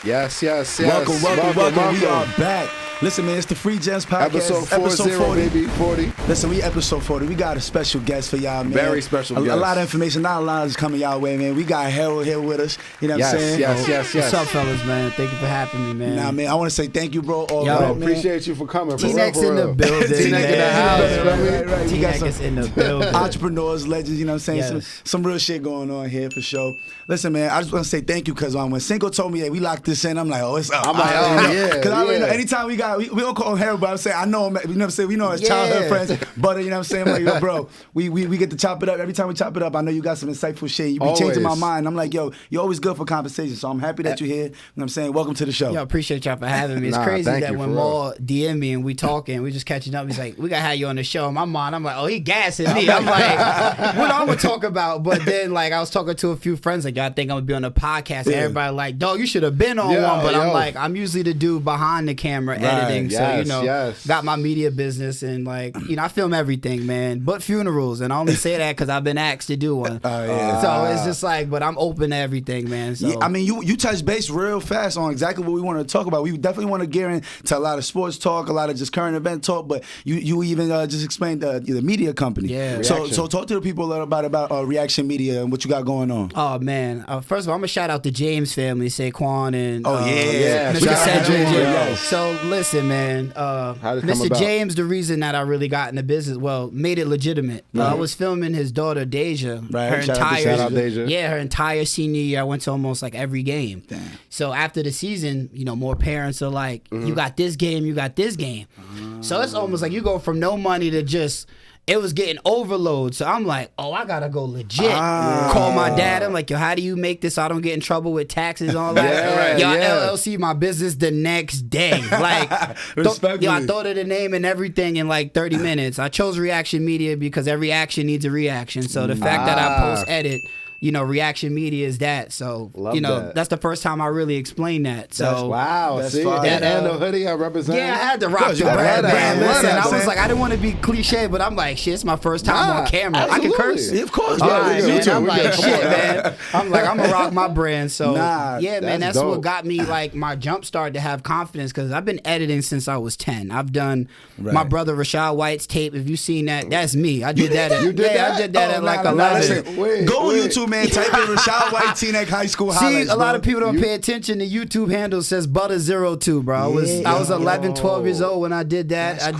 Yes. Welcome. We are back. Listen, man, it's the Free Gems Podcast. Episode 40, baby. 40. Listen, we episode 40. We got a special guest for y'all, man. Very special guest. A lot of information, not a lot is coming y'all way, man. We got Harold here with us. You know what I'm saying? Yes. What's up, fellas, man? Thank you for having me, man. Nah, man, I want to say thank you, bro. Yo, right, man. Appreciate you for coming. T-Nex in the building, T-Nex in the house, right. We got T-Nex is some in the building. entrepreneurs, legends, you know what I'm saying? Yes. Some real shit going on here for sure. Listen, man, I just want to say thank you because when Cinco told me, hey, we locked this in, I'm like, oh, it's up. I'm like, oh, yeah. Because I already know, anytime we don't call him Harold, but I'm saying, I know him, you know what I'm saying? We know his childhood friends, but you know what I'm saying? I'm like, yo, bro, we get to chop it up. Every time we chop it up, I know you got some insightful shit. You be changing my mind. I'm like, yo, you're always good for conversation, so I'm happy that you're here. You know what I'm saying? Welcome to the show. Yo, appreciate y'all for having me. It's crazy that when Maul DM me and we talking, we just catching up. He's like, we got to have you on the show. In my mind, I'm like, oh, he gassing me. I'm like, what I'm going to talk about? But then, like, I was talking to a few friends, like, y'all think I'm going to be on the podcast? And everybody like, dog, you should have been on one. But I'm like, I'm usually the dude behind the camera editing. So, you know, got my media business and, like, you know, I film everything, man, but funerals. And I only say that because I've been asked to do one. So it's just like, but I'm open to everything, man. So. Yeah, I mean, you touch base real fast on exactly what we want to talk about. We definitely want to get into a lot of sports talk, a lot of just current event talk, but you even just explained the media company. Yeah. So talk to the people about Reaction Media and what you got going on. Oh, man. First of all, I'm going to shout out the James family, Saquon and Mr. Cedric. So listen, man, Mr. James, the reason that I really got in the business, made it legitimate. I was filming his daughter Deja. Shout out Deja. Yeah, her entire senior year, I went to almost like every game. Damn. So after the season, you know, more parents are like, you got this game, you got this game. So it's almost like you go from no money to just... It was getting overload. So I'm like, oh, I got to go legit. Call my dad. I'm like, yo, how do you make this so I don't get in trouble with taxes and all that? LLC my business the next day. Like, I thought of the name and everything in like 30 minutes. I chose Reaction Media because every action needs a reaction. So the fact that I post-edit, you know, Reaction Media is that. So, that's the first time I really explained that. So That's that and the hoodie I represent. Yeah, I had to rock the brand. Listen, I was like, I didn't want to be cliche, but I'm like, shit, it's my first time on camera. Absolutely. I can curse. Yeah, of course. All right, man. I'm like, shit, man. I'm like, I'm gonna rock my brand. So man, that's what got me like my jump start to have confidence because I've been editing since I was 10. I've done my brother Rashad White's tape. If you've seen that, that's me. I did that. You did that? I did that at like 11. Go on YouTube, man. Type in Rashad White T-Neck High School highlights. See, a lot of people don't pay attention. The YouTube handle says Butter02, bro. I was 11, 12 years old when I did that. I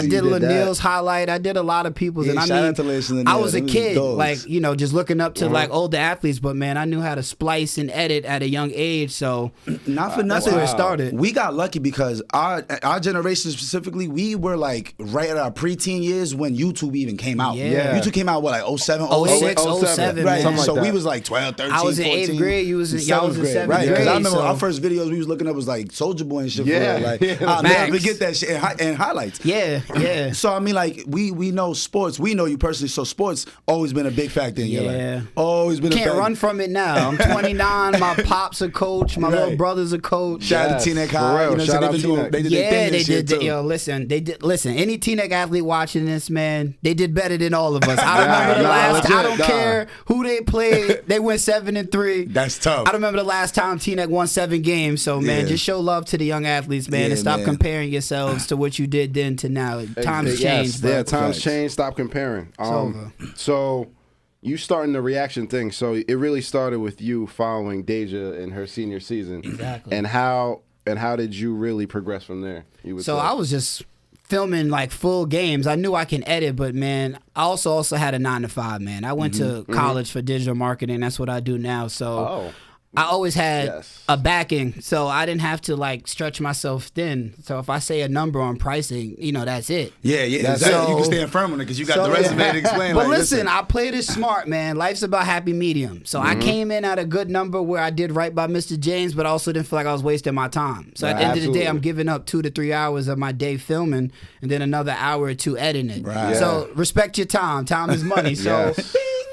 did Lanil's highlight. I did a lot of people's. And I mean, I was a kid, like, you know, just looking up to like older athletes. But man, I knew how to splice and edit at a young age. So not for nothing, that's where it started. We got lucky because our generation specifically, we were like right at our preteen years when YouTube even came out. YouTube came out what, like 07, 06, 07, right? man. So we was like 12, 13, I was in 14. 8th grade. Y'all was in 7th grade. Right, because I remember our first videos we was looking up was like Soulja Boy and shit. I'll never forget that shit and highlights. Yeah. So I mean, like we know sports. We know you personally. So sports always been a big factor in your life. Always been. Can't run from it now. I'm 29. My pop's a coach. My little brother's a coach. Shout out to T-Neck High. You know, shout out they did their thing this year too. Yo, listen. They did. Listen. Any T-Neck athlete watching this, man, they did better than all of us. I remember the last. I don't care who they played. They went 7-3. That's tough. I remember the last time T-Neck won 7 games. So man, just show love to the young athletes, man, and stop comparing yourselves to what you did then to now. Times changed, bro. Yeah, times changed. Stop comparing. So you starting the reaction thing. So it really started with you following Deja in her senior season. Exactly. And how did you really progress from there? I was just filming like full games. I knew I can edit, but man, I also had a 9-to-5, man. I went to college for digital marketing. That's what I do now. So I always had a backing, so I didn't have to like stretch myself thin. So if I say a number on pricing, you know, that's it. Yeah. So, you can stand firm on it because you got the resume to explain. But like, listen, I played it smart, man. Life's about happy medium. So I came in at a good number where I did right by Mr. James, but also didn't feel like I was wasting my time. So at the end of the day, I'm giving up 2 to 3 hours of my day filming and then another hour or two editing it. Right. So respect your time. Time is money. So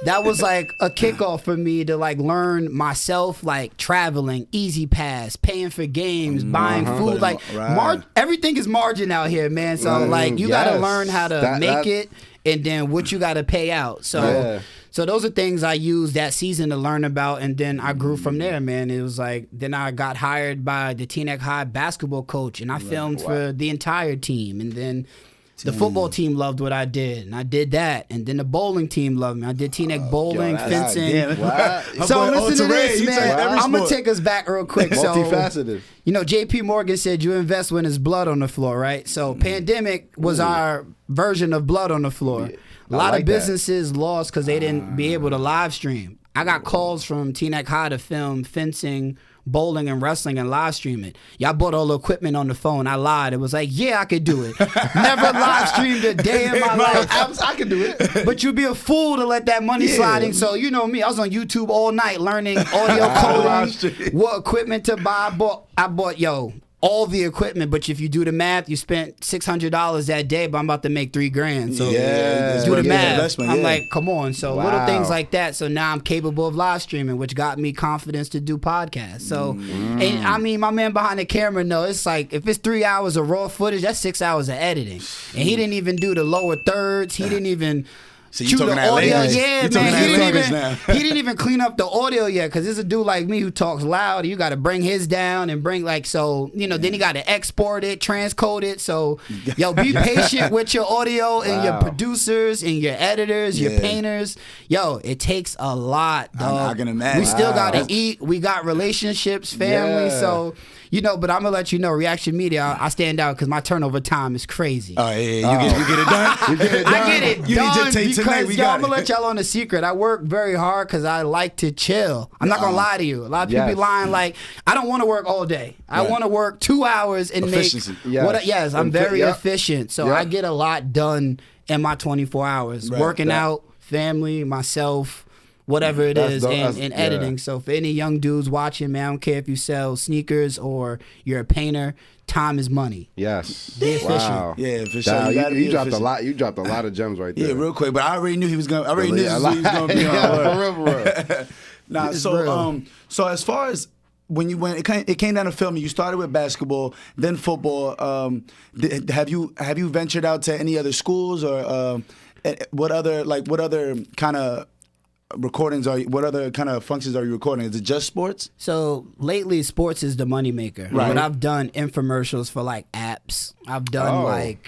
that was like a kickoff for me to like learn myself, like traveling, easy pass, paying for games, buying food. Like everything is margin out here, man. So like you got to learn how to make it and then what you got to pay out. So So those are things I used that season to learn about, and then I grew from there, man. It was like, then I got hired by the Teaneck High basketball coach, and I filmed for the entire team, and then the football team loved what I did, and I did that. And then the bowling team loved me. I did Teaneck bowling, fencing. So listen to this, man. I'm going to take us back real quick. Multifaceted. So, JP Morgan said you invest when there's blood on the floor, right? So pandemic was our version of blood on the floor. Yeah, a lot of businesses lost because they didn't be able to live stream. I got calls from Teaneck High to film fencing, bowling, and wrestling and live stream it. Y'all bought all the equipment on the phone. I lied. It was like, yeah, I could do it. Never live streamed a day in my life. I could do it. But you'd be a fool to let that money sliding. So you know me. I was on YouTube all night learning audio coding, what equipment to buy. I bought all the equipment, but if you do the math, you spent $600 that day, but I'm about to make $3,000. So do the math. I'm like, come on. So little things like that. So now I'm capable of live streaming, which got me confidence to do podcasts. So, and I mean, my man behind the camera it's like, if it's 3 hours of raw footage, that's 6 hours of editing. And he didn't even do the lower thirds. He didn't even So you talking that audio, language. Yeah, you man. He didn't even clean up the audio yet, because there's a dude like me who talks loud. You got to bring his down and bring then you got to export it, transcode it. So, be patient with your audio and your producers and your editors, your painters. It takes a lot, dog. I can imagine. We still got to eat. We got relationships, family. So. But I'm going to let you know, Reaction Media, I stand out because my turnover time is crazy. Oh, yeah. You get it done? You get it done? I get it done because, I'm going to let y'all on a secret. I work very hard because I like to chill. I'm not going to lie to you. A lot of people be lying like, I don't want to work all day. I want to work 2 hours and efficiency. Yes, I'm very efficient. So I get a lot done in my 24 hours. Working out, family, myself, whatever it is, and editing. So for any young dudes watching, man, I don't care if you sell sneakers or you're a painter, time is money. Yes. Be efficient. Wow. Yeah, for sure. You dropped a lot. You dropped a lot of gems right there. Yeah, real quick. But I already knew he was gonna. I already knew he was gonna be on. For real. Nah. So as far as when you went, it came down to filming. You started with basketball, then football. Have you ventured out to any other schools, or what other kind of recordings what other kind of functions are you recording? Is it just sports? So lately sports is the moneymaker. Right. But I've done infomercials for apps. I've done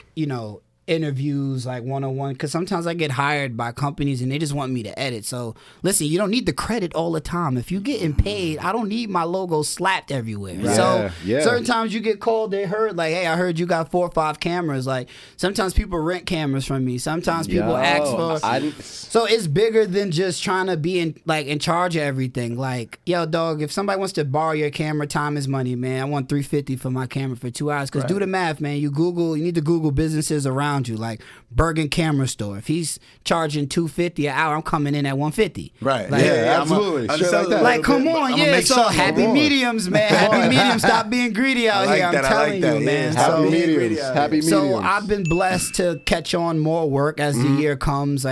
interviews, one-on-one, because sometimes I get hired by companies and they just want me to edit. So listen, you don't need the credit all the time. If you're getting paid, I don't need my logo slapped everywhere. So certain times you get called, they heard hey, I heard you got 4 or 5 cameras. Sometimes people rent cameras from me. Sometimes people ask for so it's bigger than just trying to be in charge of everything. Yo, dog, if somebody wants to borrow your camera, time is money, man. I want $350 for my camera for 2 hours. Because do the math, man. You need to Google businesses around you, like Bergen Camera Store. If he's charging $250 an hour, I'm coming in at $150. Right. Absolutely. Come on. So happy mediums, man. Happy mediums. Stop being greedy out here. I'm telling you, man. Happy mediums. Happy mediums. So I've been blessed to catch on more work as the year comes.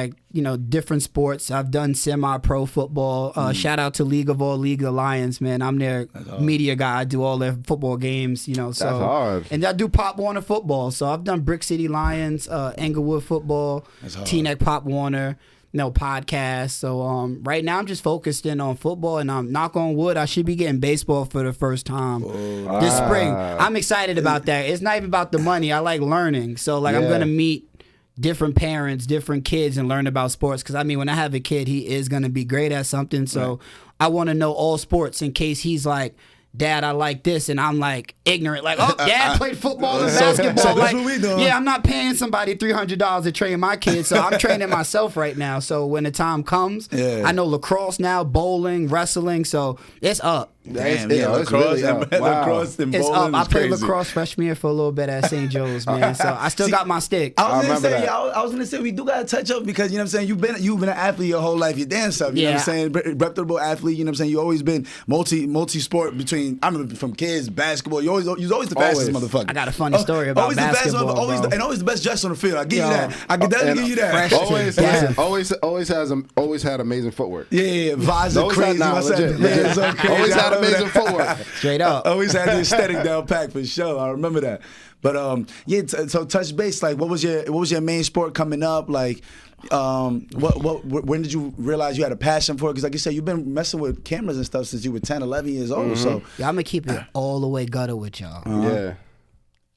Different sports. I've done semi-pro football. Shout out to League of Lions, man. I'm their media guy. I do all their football games, That's hard. And I do Pop Warner football. So I've done Brick City Lions, Englewood football, Teaneck Pop Warner, podcast. So right now I'm just focused in on football, and I'm knock on wood, I should be getting baseball for the first time this spring. I'm excited about that. It's not even about the money. I like learning. So I'm gonna meet different parents, different kids, and learn about sports. Because when I have a kid, he is going to be great at something. So I want to know all sports in case he's like, Dad, I like this, and I'm ignorant. Dad played football and basketball. So that's what we doing. Yeah, I'm not paying somebody $300 to train my kids, so I'm training myself right now. So when the time comes, I know lacrosse now, bowling, wrestling. So it's up. Lacrosse, really lacrosse and it's bowling. I played lacrosse freshman year for a little bit at St. Joe's, man. So I still got my stick. I was gonna say we do gotta touch up because you've been an athlete your whole life. You damn stuff. You know what I'm saying? Reputable athlete. You know what I'm saying? You always been multi sport between. I remember from kids, basketball. You always the fastest motherfucker. I got a funny story about basketball. Always the best dressed on the field. I give you that. I can definitely give you that. Always had amazing footwork. Yeah. Visor crazy. Always had amazing footwork. Straight up. Always had the aesthetic down packed for sure. I remember that. But so touch base. What was your main sport coming up? When did you realize you had a passion for it? Because like you said, you've been messing with cameras and stuff since you were 10, 11 years old. So yeah, I'm gonna keep it all the way gutter with y'all. Yeah.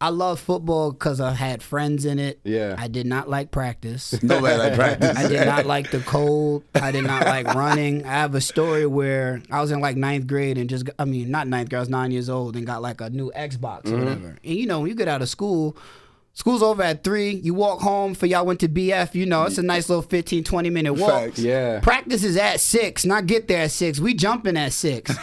I love football because I had friends in it. Yeah. I did not like practice. nobody like practice. I did not like the cold. I did not like running. I have a story where I was in like 9th grade and not 9th grade, I was 9 years old and got like a new Xbox or whatever. And you know, when you get out of school, school's over at 3. You walk home for y'all went to BF. You know, it's a nice little 15, 20-minute walk. Facts. Yeah. Practice is at 6, and I get there at 6. We jumping at 6.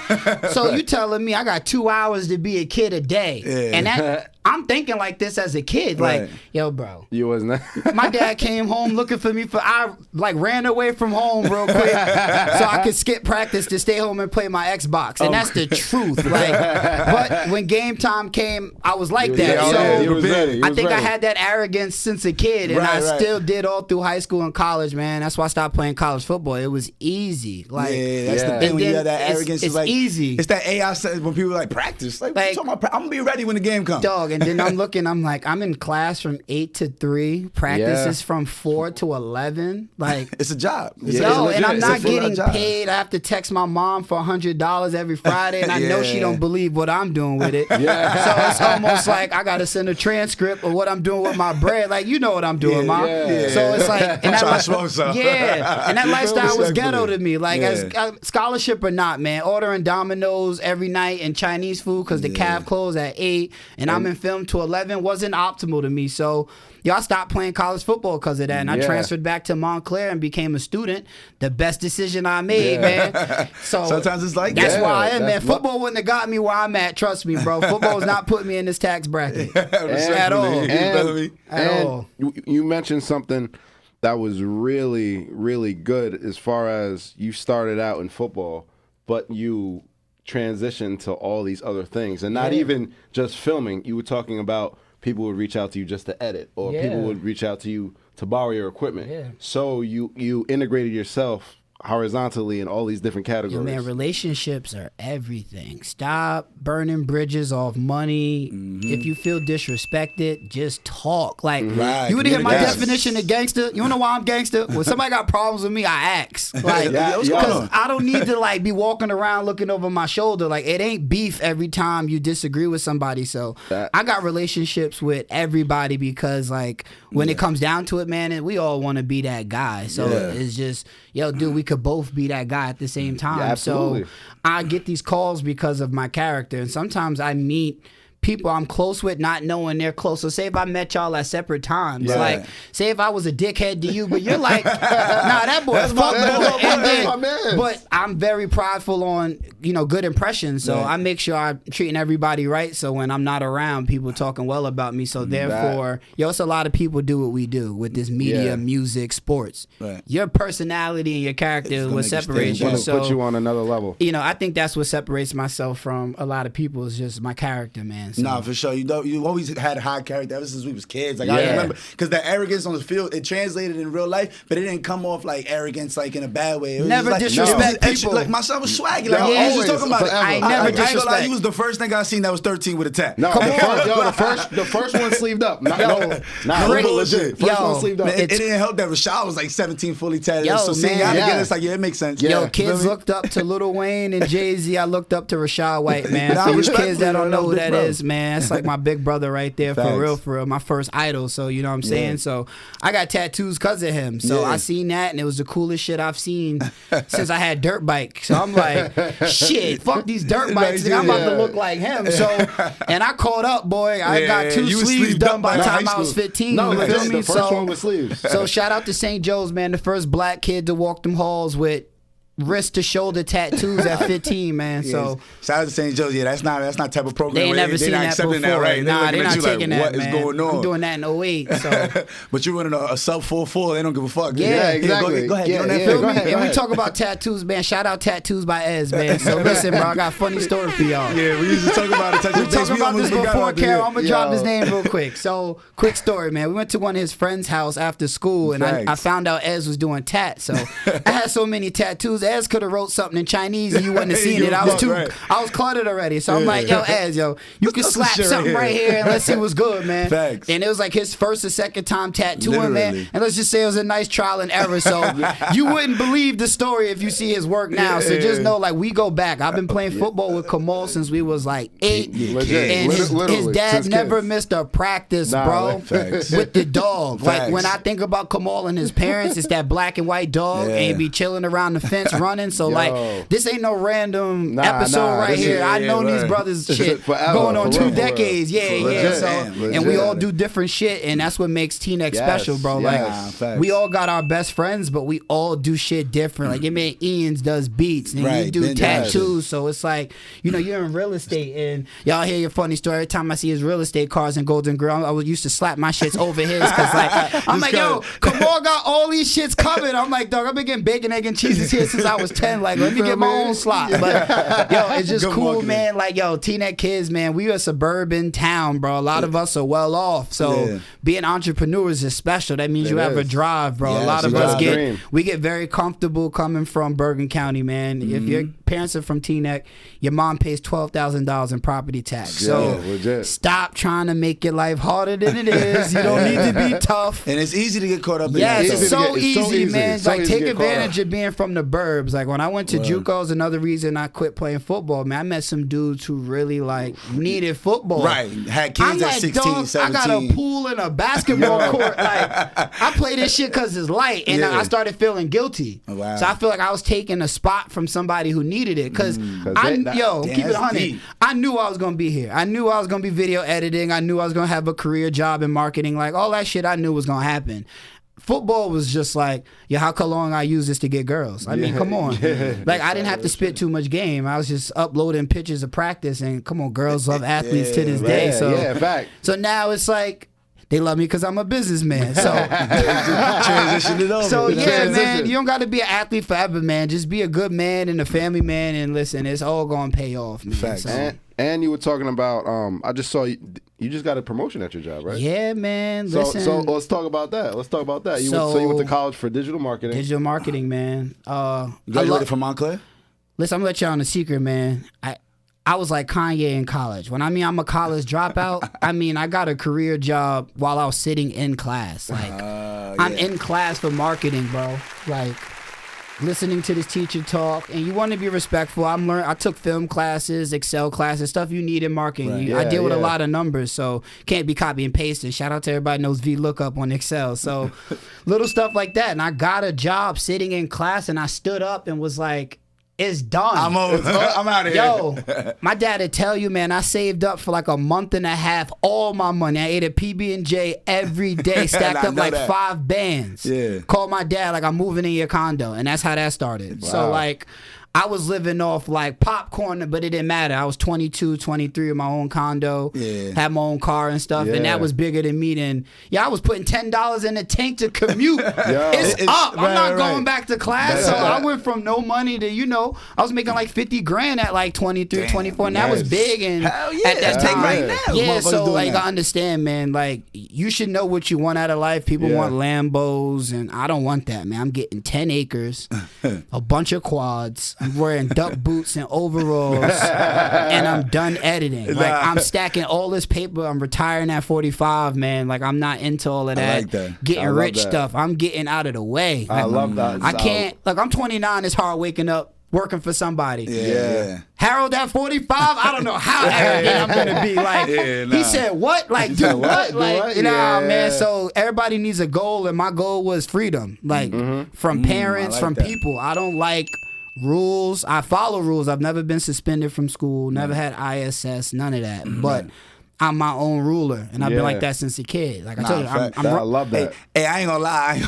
So you telling me I got 2 hours to be a kid a day. Yeah. And that I'm thinking like this as a kid. Right. Like, yo, bro. You wasn't. My dad came home looking for me I like ran away from home real quick so I could skip practice to stay home and play my Xbox. And that's the truth. Like, but when game time came, I was like that. So I think I had that arrogance since a kid, and I still did all through high school and college, man. That's why I stopped playing college football. It was easy. Like, that's the thing when you have that arrogance. It's like, easy. It's that AI says when people are like practice. Like, what you talking about? I'm gonna be ready when the game comes. Dog, and then I'm like, I'm in class from 8 to 3. Practice is from 4 to 11. Like, it's a job. And I'm not getting paid. I have to text my mom for $100 every Friday, and I know she don't believe what I'm doing with it. So it's almost like I gotta send a transcript of what I'm doing with my bread. Like, you know what I'm doing, Mom. So it's like, and that lifestyle was ghetto to me. Like, as scholarship or not, man, ordering Domino's every night and Chinese food because the caf closed at 8, and I'm in film to 11 wasn't optimal to me. So I stopped playing college football because of that, and I transferred back to Montclair and became a student. The best decision I made, man. So sometimes it's like that's why I am, man. Football wouldn't have got me where I'm at. Trust me, bro. Football is not putting me in this tax bracket at all. You mentioned something that was really, really good as far as you started out in football, but you transitioned to all these other things, and not even just filming. You were talking about people would reach out to you just to edit, or people would reach out to you to borrow your equipment. So you integrated yourself horizontally in all these different categories. Yeah, man, relationships are everything. Stop burning bridges off money. If you feel disrespected, just talk. Like, you would hear my definition of gangster. You wanna know why I'm gangster? When somebody got problems with me, I ask. Like, because I don't need to like be walking around looking over my shoulder. Like, it ain't beef every time you disagree with somebody. So I got relationships with everybody because like when it comes down to it, man, and we all want to be that guy. So it's just, yo, dude, we could both be that guy at the same time. So I get these calls because of my character, and sometimes I meet people I'm close with not knowing they're close. So say if I met y'all at separate times, like say if I was a dickhead to you, but you're like, nah, that boy is my man. But I'm very prideful on, good impressions. So I make sure I'm treating everybody right. So when I'm not around, people talking well about me. So therefore, it's a lot of people do what we do with this media, music, sports. Your personality and your character is what separates you. So put you on another level. I think that's what separates myself from a lot of people is just my character, man. So. Nah, for sure. You always had a high character ever since we was kids. Like I remember, because that arrogance on the field, it translated in real life, but it didn't come off like arrogance, like in a bad way. It was never disrespect people. Like my son was swaggy. Like I was just talking about it. I never disrespect. You was the first thing I seen that was 13 with a tap. No, the first one sleeved up. Legit. First one sleeved up. It didn't help that Rashad was like 17 fully tatted. So seeing that again, it's like it makes sense. Yo, kids looked up to Lil Wayne and Jay-Z. I looked up to Rashad White, man. For you kids that don't know who that is, man, it's like my big brother right there. For real, my first idol. So you know what I'm saying. So I got tattoos because of him. So I seen that, and it was the coolest shit I've seen since I had dirt bike. So I'm like, shit, fuck these dirt bikes. I'm about to look like him. So and I caught up, boy. I got two sleeves done by the time I was 15. No, you feel me? The first one with sleeves. So shout out to St. Joe's, man, the first black kid to walk them halls with wrist to shoulder tattoos at 15, man. So shout out to St. Joe's. Yeah, that's not type of program. They ain't never seen that before. That, right? Nah, they're not taking that, what man. Is going on? I'm doing that in 08. So. But you're running a sub 4.4. They don't give a fuck. Yeah, exactly. Go ahead. Yeah, get on that film. And we talk about tattoos, man. Shout out Tattoos by Ez, man. So listen, bro, I got a funny story for y'all. Yeah, we used to talk about it. We talked about this before, Carol. I'm gonna drop his name real quick. So quick story, man. We went to one of his friend's house after school, and I found out Ez was doing tats. So I had so many tattoos. Ez could have wrote something in Chinese and you wouldn't have seen it. I was cluttered already. So I'm like, yo, Ez, you can slap something right here and let's see what's good, man. Facts. And it was like his first or second time tattooing, man. And let's just say it was a nice trial and error. So you wouldn't believe the story if you see his work now. So just know, like, we go back. I've been playing football with Kamal since we was like 8. And his dad never missed a practice, bro, with the dog. Like, when I think about Kamal and his parents, it's that black and white dog, and he be chilling around the fence running. So, like, this ain't no random episode right here. I know these brothers shit going on 2 decades. So, and we all do different shit, and that's what makes T-Neck special, bro. Like, we all got our best friends, but we all do shit different. Like, your man Ian's does beats, and you do tattoos. So it's like, you know, you're in real estate, and y'all hear your funny story. Every time I see his real estate cars in Golden Grill, I used to slap my shits over his, because, like, I'm like, yo, Kamal got all these shits covered. I'm like, dog, I've been getting bacon, egg, and cheeses here since I was 10. Like, let me get my own slot. But, yo, it's just cool, marketing, man. Like, yo, T-Net kids, man, we a suburban town, bro. A lot of us are well off. So being entrepreneurs is special. That means you have a drive, bro. A lot of us get very comfortable coming from Bergen County, man. If your parents are from T-Neck, your mom pays $12,000 in property tax. So stop trying to make your life harder than it is. You don't need to be tough. And it's easy to get caught up in that. It's so easy, man. So like, take advantage of being from the burbs. Like, when I went to JUCO, is another reason I quit playing football, man. I met some dudes who really, like, needed football. Right. Had kids at 16, dog, 17. I got a pool and a basketball court. Like, I play this shit because it's light, and I started feeling guilty. So I feel like I was taking a spot from somebody who needed it, because keep it 100. I knew I was going to be here. I knew I was going to be video editing. I knew I was going to have a career job in marketing. Like, all that shit I knew was going to happen. Football was just like, how long I use this to get girls? I mean, come on. Like, I didn't have to spit too much game. I was just uploading pictures of practice, and come on, girls love athletes to this day. So now it's like, they love me because I'm a businessman. So transition it over. So man, you don't got to be an athlete forever, man. Just be a good man and a family man, and listen, it's all gonna pay off, man. Facts. And you were talking about, I just saw you just got a promotion at your job, right? Yeah, man. Listen. So let's talk about that. You went to college for digital marketing. Digital marketing, man. You graduated from Montclair? Listen, I'm gonna let you on a secret, man. I was like Kanye in college. When I mean I'm a college dropout, I mean I got a career job while I was sitting in class. Like, I'm in class for marketing, bro. Like, listening to this teacher talk, and you want to be respectful. I took film classes, Excel classes, stuff you need in marketing. I deal with a lot of numbers, so can't be copy and pasting. Shout out to everybody who knows VLOOKUP on Excel. So little stuff like that. And I got a job sitting in class, and I stood up and was like, it's done. I'm out of here. Yo, my dad would tell you, man, I saved up for like a month and a half, all my money. I ate at PB&J every day, stacked up like 5 bands. Called my dad like, I'm moving in your condo. And that's how that started. Wow. So, like, I was living off like popcorn, but it didn't matter. I was 22, 23 in my own condo, had my own car and stuff, and that was bigger than me. Then, I was putting $10 in the tank to commute. It's up. I'm not going back to class. So I went from no money to, I was making like 50 grand at like 23, 24, and that was big. And hell yeah, at that time, right now, so like, I understand, man. Like, you should know what you want out of life. People want Lambos, and I don't want that, man. I'm getting 10 acres, a bunch of quads. I'm wearing duck boots and overalls, and I'm done editing. Like, I'm stacking all this paper. I'm retiring at 45, man. Like, I'm not into all of that, like that. Getting rich stuff. I'm getting out of the way. Like, I love that. I can't. Like, I'm 29. It's hard waking up working for somebody. Harold at 45, I don't know how arrogant I'm gonna be. Like, he said what? Like, do what? Like, man. So everybody needs a goal, and my goal was freedom. Like, from parents, from people. I don't like rules. I follow rules. I've never been suspended from school, never had ISS, none of that. But I'm my own ruler, and I've been like that since a kid. Like I told you, I love that. Hey, I ain't gonna lie.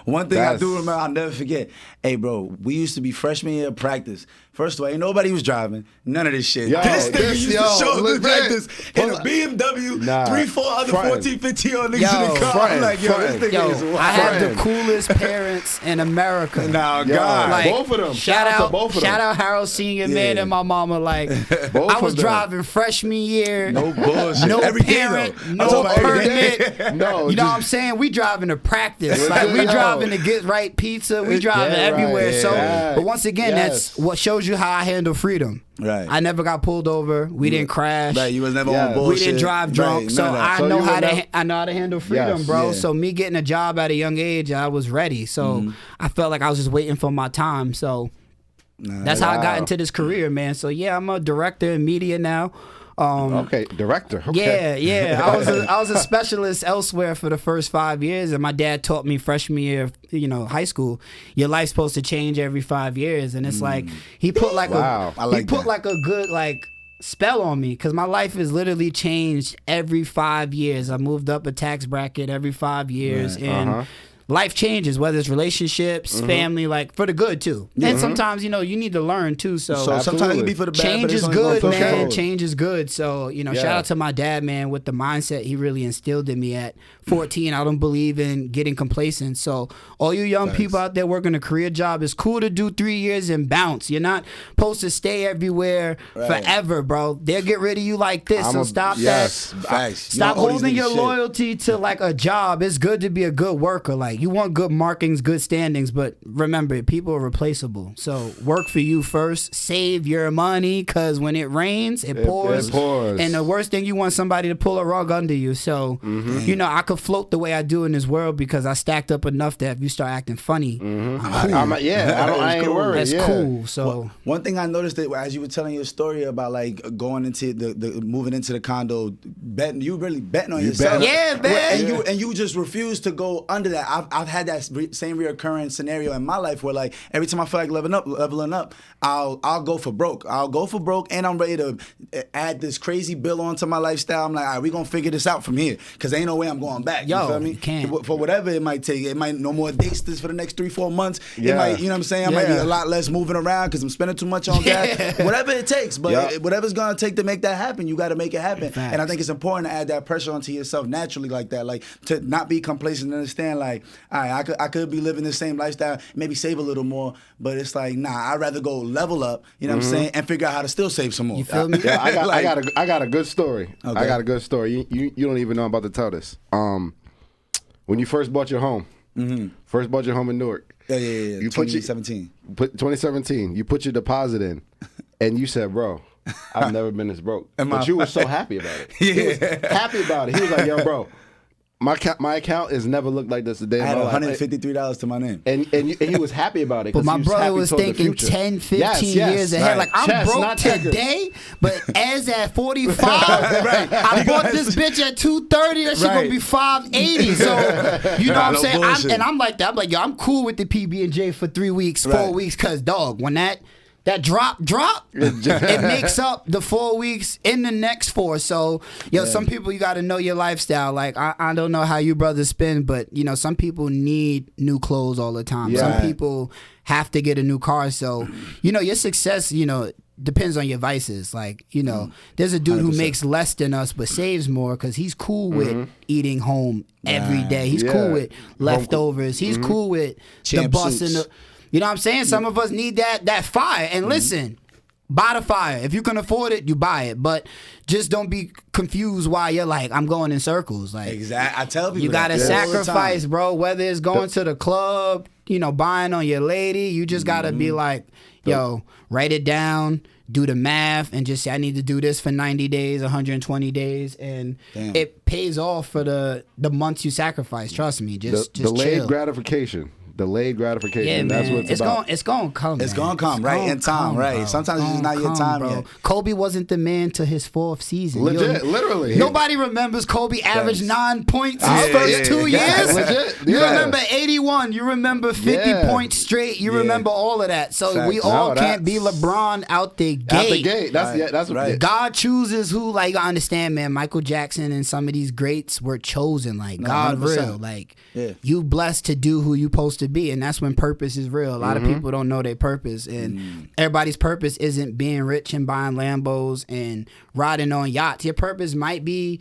One thing I do remember, I'll never forget. Hey, bro, we used to be freshman year of practice. First of all, ain't nobody was driving. None of this shit. Yo, this nigga used to show us practice in a Hold BMW, 3-4 other frontin'. 14, 15-year-old niggas in the car. Frontin', I'm like, yo, this nigga Yo, is wild. I had the Friend. coolest parents in America. Now, Yo, God. Like, both of them. Shout out out, to both of shout them. out Harold Senior, man, Yeah. and my mama. Like, Both I was of them. driving freshman year. No bullshit. No Every day, parent, though. no I'm talking about every day. permit. No, You know just- what I'm saying? We driving to practice. Like, we Yo. driving to get right pizza. We driving Yeah, right. everywhere. So, Yeah. but once again, Yes. that's what shows you how I handle freedom. Right. I never got pulled over. We didn't crash. Right, you was never Yeah. on We bullshit. We didn't drive drunk, Right, so none of that. I So know you how were to never- I know how to handle freedom, Yes. bro. Yeah. So me getting a job at a young age, I was ready. So I felt like I was just waiting for my time. So that's how I got Wow. into this career, man. So yeah, I'm a director in media now. Okay, director. Okay. Yeah. I was a specialist elsewhere for the first 5 years, and my dad taught me freshman year of high school. Your life's supposed to change every 5 years, and it's like he put like Wow. I he like put that. like a good spell on me because my life has literally changed every 5 years. I moved up a tax bracket every 5 years, and life changes, whether it's relationships, family, like for the good too. And sometimes you need to learn too. So sometimes it Absolutely. can be for the bad. change but it's is only good, gonna man. fulfill. Change is good. So, shout out to my dad, man, with the mindset he really instilled in me at 14. I don't believe in getting complacent. So, all you young people out there working a career job, it's cool to do 3 years and bounce. You're not supposed to stay everywhere forever, bro. They'll get rid of you like this. So, stop yes. that. Facts. Stop You know, all these holding niggas your shit. loyalty to like a job. It's good to be a good worker. Like, you want good markings, good standings, but remember, people are replaceable. So work for you first. Save your money, because when it rains, it pours. It pours. And the worst thing, you want somebody to pull a rug under you. So, I could float the way I do in this world because I stacked up enough that if you start acting funny, I'm cool. I ain't cool. worried. That's yeah. cool. So One thing I noticed that as you were telling your story about like going into the moving into the condo, betting, you really betting on yourself. bet. Yeah, man. And you just refuse to go under that. I've had that same reoccurring scenario in my life where like every time I feel like leveling up, I'll go for broke. I'll go for broke, and I'm ready to add this crazy bill onto my lifestyle. I'm like, all right, we gonna figure this out from here, because ain't no way I'm going back. Yo, you feel me? you can't. For whatever it might take. It might no more dates this for the next 3-4 months. It Yeah. might, you know what I'm saying? I might be Yeah. a lot less moving around because I'm spending too much on gas. Whatever it takes, but Yep. whatever's gonna take to make that happen, you got to make it happen. Facts. And I think it's important to add that pressure onto yourself naturally like that, like to not be complacent and understand like, all right, I could be living the same lifestyle, maybe save a little more, but it's like, nah, I'd rather go level up, you know what I'm saying, and figure out how to still save some more. You feel me? Yeah, Like- I got a good story. Okay. I got a good story. You don't even know I'm about to tell this. When you first bought your home, first bought your home in Newark. Yeah. You put your- 2017. 2017. You put your deposit in, and you said, "Bro, I've never been this broke." Am I- But you were so happy about it. He was happy about it. He was like, "Yo, bro, my account has never looked like this a day I in had my life." $153 to my name. And he was happy about it. But 'cause my he was brother happy was toward the thinking future. 10, 15 Yes, yes, years ahead. right. Like, I'm Chess, broke not checkers. today, but as at 45, I bought this bitch at 230. That shit Right. gonna be 580. So, you know what I'm No saying? bullshit. I'm like that. I'm like, yo, I'm cool with the PB&J for 3 weeks, 4 Right. weeks, because, dog, when that drop, it makes up the 4 weeks in the next 4. So, some people, you got to know your lifestyle. Like, I don't know how you brothers spend, but, some people need new clothes all the time. Yeah. Some people have to get a new car. So, your success, depends on your vices. Like, there's a dude who 100%. makes less than us but saves more because he's cool with eating home every day. He's Yeah. cool with leftovers. He's cool with the Champ bus suits. and the... You know what I'm saying? Some of us need that fire. And listen, buy the fire. If you can afford it, you buy it. But just don't be confused why you're like, I'm going in circles. Like, Exactly. I tell people you got to that all the time. sacrifice, bro. Whether it's going to the club, buying on your lady, you just got to be like, yo, write it down, do the math, and just say, I need to do this for 90 days, 120 days. And Damn. it pays off for the months you sacrifice. Trust me. Just Delayed chill. gratification. Delayed gratification. Yeah, That's man. what it's about. It's gonna come. It's man. gonna come, right? gonna In time, come, right. bro. Sometimes it's just Gonna not your come, time bro. yet. Kobe wasn't the man to his 4th season. Legit, literally. Nobody remembers Kobe averaged 9 points his Yeah, first yeah, 2 yeah. years. Legit, You yeah. remember 81. You remember 50 Yeah. points straight. You Yeah. remember all of that. So Facts. we all No, can't be that's- LeBron out the gate. Out the gate. That's Right. that's what. Right. God chooses who, like, you gotta understand, man. Michael Jackson and some of these greats were chosen. Like, No, God 100%. real. Like, Yeah. you blessed to do who you supposed to to be, and that's when purpose is real. A lot of people don't know their purpose, and everybody's purpose isn't being rich and buying Lambos and riding on yachts. Your purpose might be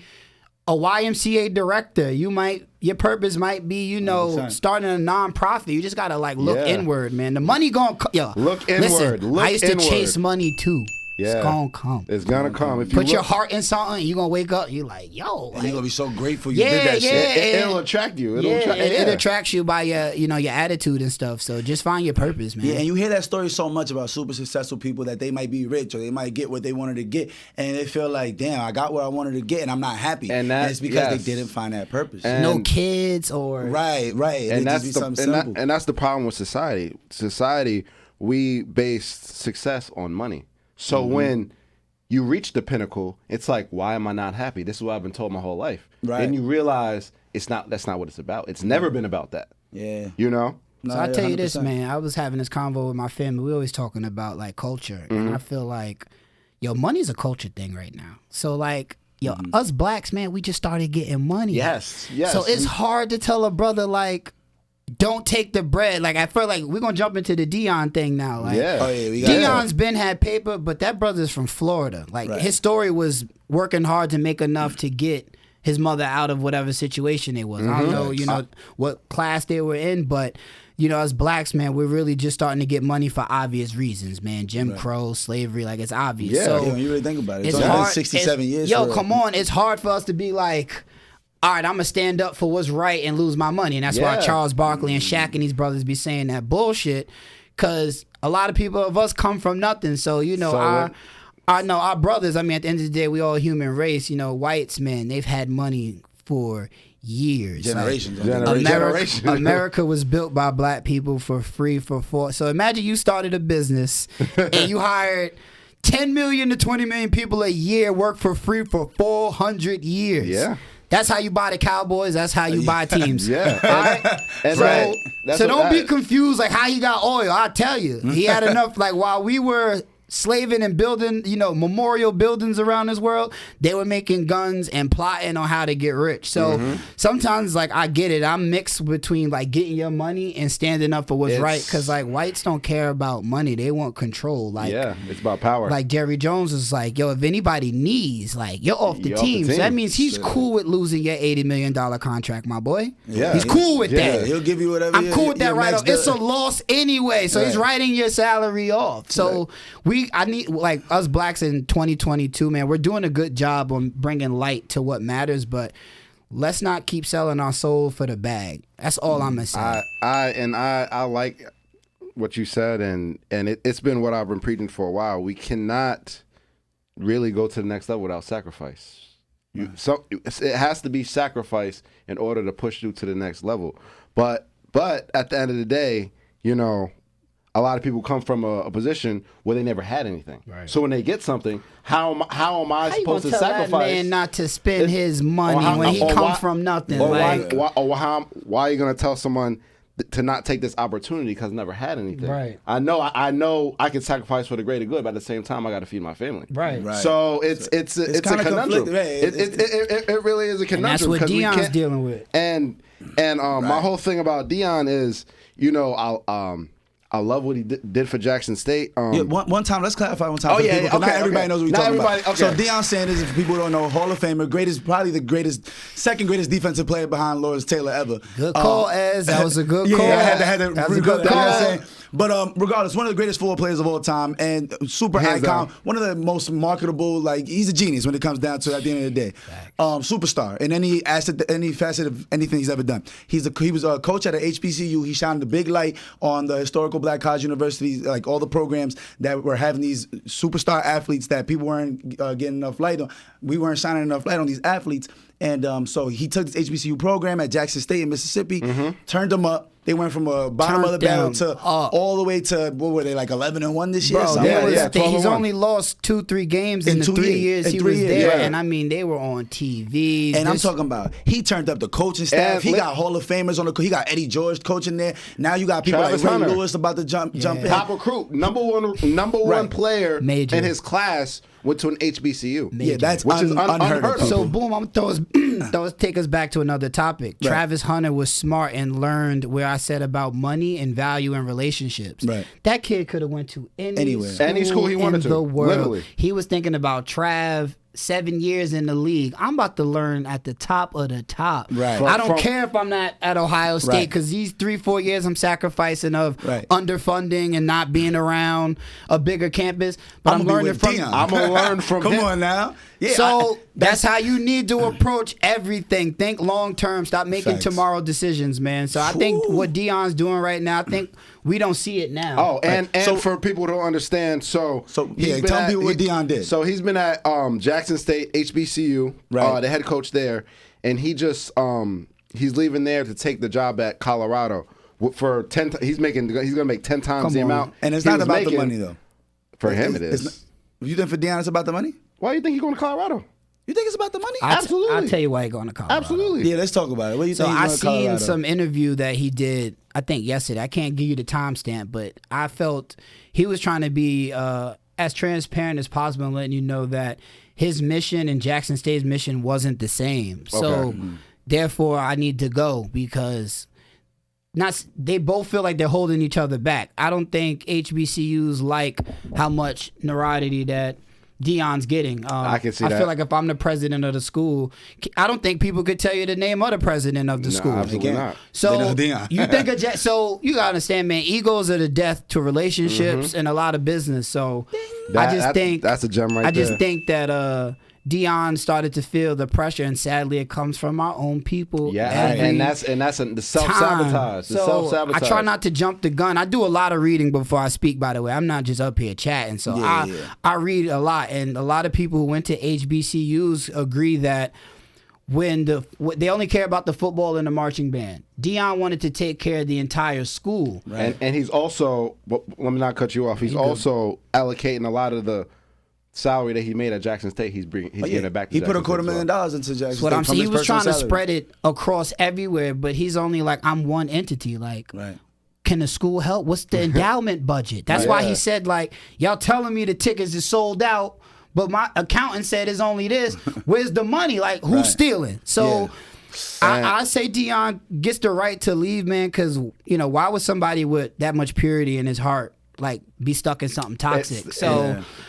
a YMCA director. Your purpose might be, you know, 100%. Starting a nonprofit. You just gotta like look inward, man. The money gonna look inward. Listen, I used to chase money too. Yeah. It's gonna come. It's gonna come. If you put your heart in something, you're gonna wake up, you're like, yo. And you're gonna be so grateful you did that shit. It'll attract you. It attracts you by your attitude and stuff. So just find your purpose, man. Yeah, and you hear that story so much about super successful people that they might be rich or they might get what they wanted to get, and they feel like, damn, I got what I wanted to get and I'm not happy. And it's because they didn't find that purpose. And no kids or right. And that's the problem with society. Society, we base success on money. So when you reach the pinnacle, it's like, why am I not happy? This is what I've been told my whole life. Right. And you realize that's not what it's about. It's never been about that. Yeah. You know? So I tell you this, man. I was having this convo with my family. We always talking about like culture, and I feel like, money's a culture thing right now. So like, us blacks, man, we just started getting money. Yes. So it's hard to tell a brother like, don't take the bread. Like I feel like we're gonna jump into the Deion thing now. Like, Deion's been had paper, but that brother's from Florida. Like his story was working hard to make enough to get his mother out of whatever situation it was. I don't know, what class they were in, but as blacks, man, we're really just starting to get money for obvious reasons, man. Jim Crow, slavery, like it's obvious. Yeah, so when you really think about it, it's hard. 67 years. Come on, it's hard for us to be like, all right, I'm going to stand up for what's right and lose my money. And that's why Charles Barkley and Shaq and these brothers be saying that bullshit, because a lot of people of us come from nothing. So, I know our brothers, at the end of the day, we all human race. Whites, man, they've had money for years. Generations. America was built by black people for free for. So imagine you started a business and you hired 10 million to 20 million people a year, work for free for 400 years. Yeah. That's how you buy the Cowboys. That's how you buy teams. Yeah. All right? So don't be confused like how he got oil. I'll tell you. He had enough. Like while we were slaving and building, memorial buildings around this world, they were making guns and plotting on how to get rich. So sometimes, like, I get it. I'm mixed between, like, getting your money and standing up for what's right. Because, like, whites don't care about money. They want control. Like, it's about power. Like, Jerry Jones is like, if anybody needs, like, you're off the team. So that means he's cool with losing your $80 million contract, my boy. Yeah. He's cool with that. He'll give you whatever. I'm cool with that right off. It's a loss anyway. So he's writing your salary off. So I need, like, us blacks in 2022, man, we're doing a good job on bringing light to what matters, but let's not keep selling our soul for the bag. That's all I'm gonna say. I like what you said, and it's been what I've been preaching for a while. We cannot really go to the next level without sacrifice. It has to be sacrifice in order to push you to the next level. But at the end of the day, a lot of people come from a position where they never had anything. Right. So when they get something, how am I supposed to sacrifice? That man not to spend his money when he come from nothing? Or why are you going to tell someone to not take this opportunity because I never had anything? Right. I know I can sacrifice for the greater good, but at the same time I got to feed my family. Right. So it's a conundrum. It really is a conundrum. And that's what Deion's dealing with. And my whole thing about Deion is, I love what he did for Jackson State. One time, let's clarify one time. Not everybody knows what we're talking about. Okay. So Deion Sanders, if people don't know, Hall of Famer, probably the second greatest defensive player behind Lawrence Taylor ever. Good call, Ez. That was a good call. Yeah, I had to that was a good call. But regardless, one of the greatest football players of all time and super icon, one of the most marketable, like, he's a genius when it comes down to it at the end of the day. Superstar in any facet of anything he's ever done. He was a coach at a HBCU. He shined the big light on the historical black college universities, like all the programs that were having these superstar athletes that people weren't getting enough light on. We weren't shining enough light on these athletes. And so he took this HBCU program at Jackson State in Mississippi, turned them up. They went from a bottom of the barrel to all the way to, what were they, like 11-1 this year? Bro, he's only lost 2-3 games in the 3 years he was there. And and they were on TV. And I'm talking about, he turned up the coaching staff. He got Hall of Famers on he got Eddie George coaching there. Now you got people Travis like Hunter. Ray Lewis about to jump in. Top recruit, number one player in his class went to an HBCU. Yeah, that's which is unheard of. So boom, I'm take us back to another topic. Right. Travis Hunter was smart and learned where I said about money and value and relationships. Right. That kid could have went to any school he wanted to. The world. Literally. He was thinking about Trav. 7 years in the league, I'm about to learn at the top of the top. Right. I don't care if I'm not at Ohio State because these 3-4 years I'm sacrificing of underfunding and not being around a bigger campus. But I'm learning from Deion. I'm gonna learn from him. Come on now. Yeah, so that's how you need to approach everything. Think long term. Stop making tomorrow decisions, man. So I think what Deion's doing right now, I think we don't see it now. Oh, and for people who don't understand, tell people what Deion did. So he's been at Jackson State HBCU, the head coach there, and he just he's leaving there to take the job at Colorado for 10. He's gonna make 10 times the amount. And it's not about the money though. For him, it is. You think for Deion it's about the money? Why do you think he's going to Colorado? You think it's about the money? Absolutely. I'll tell you why he's going to Colorado. Absolutely. Yeah, let's talk about it. What do you think I he's going to Colorado? seen some interview that he did, I think yesterday. I can't give you the timestamp, but I felt he was trying to be as transparent as possible and letting you know that his mission and Jackson State's mission wasn't the same. So, therefore, I need to go because they both feel like they're holding each other back. I don't think HBCUs like how much notoriety that Deion's getting. I can see that. I feel like if I'm the president of the school, I don't think people could tell you the name of the president of the school. Absolutely not. So you think so you gotta understand, man. Egos are the death to relationships and a lot of business. So I just think that's a gem right there. I just think that Deion started to feel the pressure, and sadly, it comes from our own people. Yeah, and that's the self-sabotage. I try not to jump the gun. I do a lot of reading before I speak. By the way, I'm not just up here chatting. So I read a lot, and a lot of people who went to HBCUs agree that when they only care about the football and the marching band. Deion wanted to take care of the entire school, right? And he's also, let me not cut you off. He's also allocating a lot of the salary that he made at Jackson State, he's getting it back to He Jackson put $250,000 into Jackson State. What I'm saying, he was trying to salary. spread it across everywhere, but he's only like, I'm one entity. Like, can the school help? What's the endowment budget? That's why he said, like, y'all telling me the tickets is sold out, but my accountant said it's only this. Where's the money? Like, who's stealing? So I say Deion gets the right to leave, man, because, why would somebody with that much purity in his heart be stuck in something toxic?